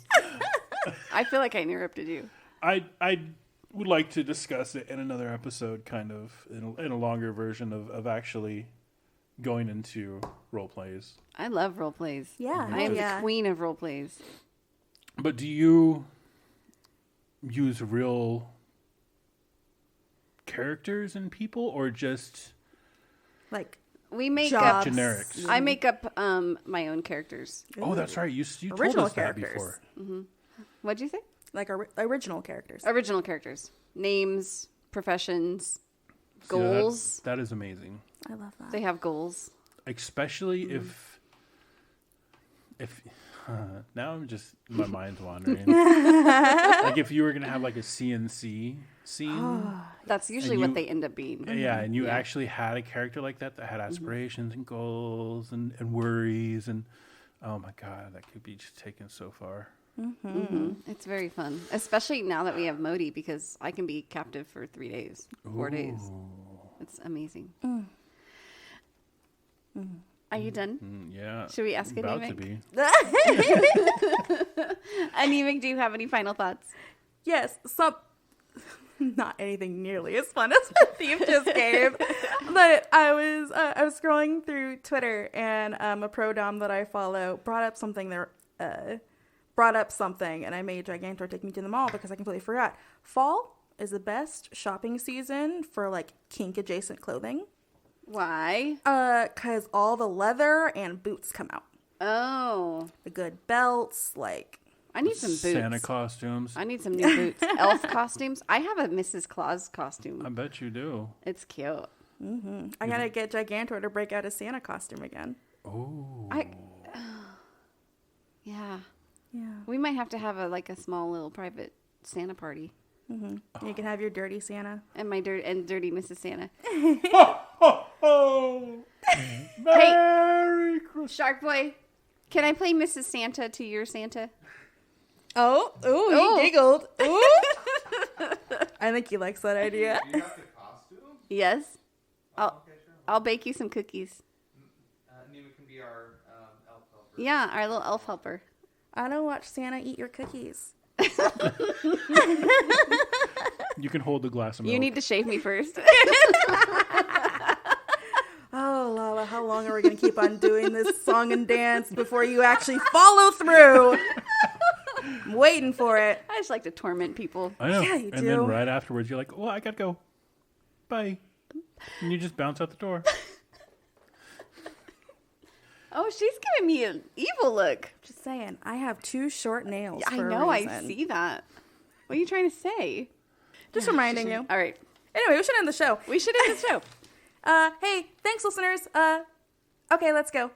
I feel like I interrupted you. I would like to discuss it in another episode, kind of in a longer version of actually going into role plays. I love role plays. Yeah, I am yeah. the queen of role plays. But do you use real characters and people, or just Like, We make Jobs. up generics? I make up my own characters. Oh, that's right. You told Original us that characters. before. What'd you say? like original characters. Original characters. Names, professions, See, goals. that is amazing. I love that. They have goals. Especially if now I'm just my mind's wandering. Like if you were gonna have like a CNC scene, That's usually And what you- they end up being. yeah, and you actually had a character like that had aspirations and goals and worries, and oh my god, that could be just taken so far. It's very fun, especially now that we have Modi, because I can be captive for 3 days, 4 days. It's amazing. Are you done? Yeah. Should we ask about Anemic? to be. Anemic, do you have any final thoughts? Yes, not anything nearly as fun as what Thief just gave. But I was scrolling through Twitter, and a pro dom that I follow brought up something, and I made Gigantor take me to the mall because I completely forgot. Fall is the best shopping season for like kink adjacent clothing. Why? Cause all the leather and boots come out. Oh, The good belts, like I need some boots. Santa costumes. I need some new boots. Elf costumes. I have a Mrs. Claus costume. I bet you do. It's cute. I gotta get Gigantor to break out a Santa costume again. Oh. Yeah. Yeah. We might have to have a small little private Santa party. You can have your dirty Santa. And my dirty Mrs. Santa. Oh. Merry Christmas. Shark Boy, can I play Mrs. Santa to your Santa? Oh, Oh. he giggled. Ooh. I think he likes that idea. You got the costume? Yes. Okay, sure. I'll bake you some cookies. Nima can be our elf helper. Yeah, our little elf helper. I don't watch Santa eat your cookies. You can hold the glass of milk. You need to shave me first. Oh, Lala, how long are we going to keep on doing this song and dance before you actually follow through? I'm waiting for it. I just like to torment people. I know. Yeah, you and do. then right afterwards, you're like, well, I gotta go. Bye. And you just bounce out the door. Oh, she's giving me an evil look. Just saying, I have 2 short nails. I for a know, I reason. see that. What are you trying to say? Just reminding you. All right. Anyway, we should end the show. We should end the show. Hey, thanks, listeners. Okay, let's go.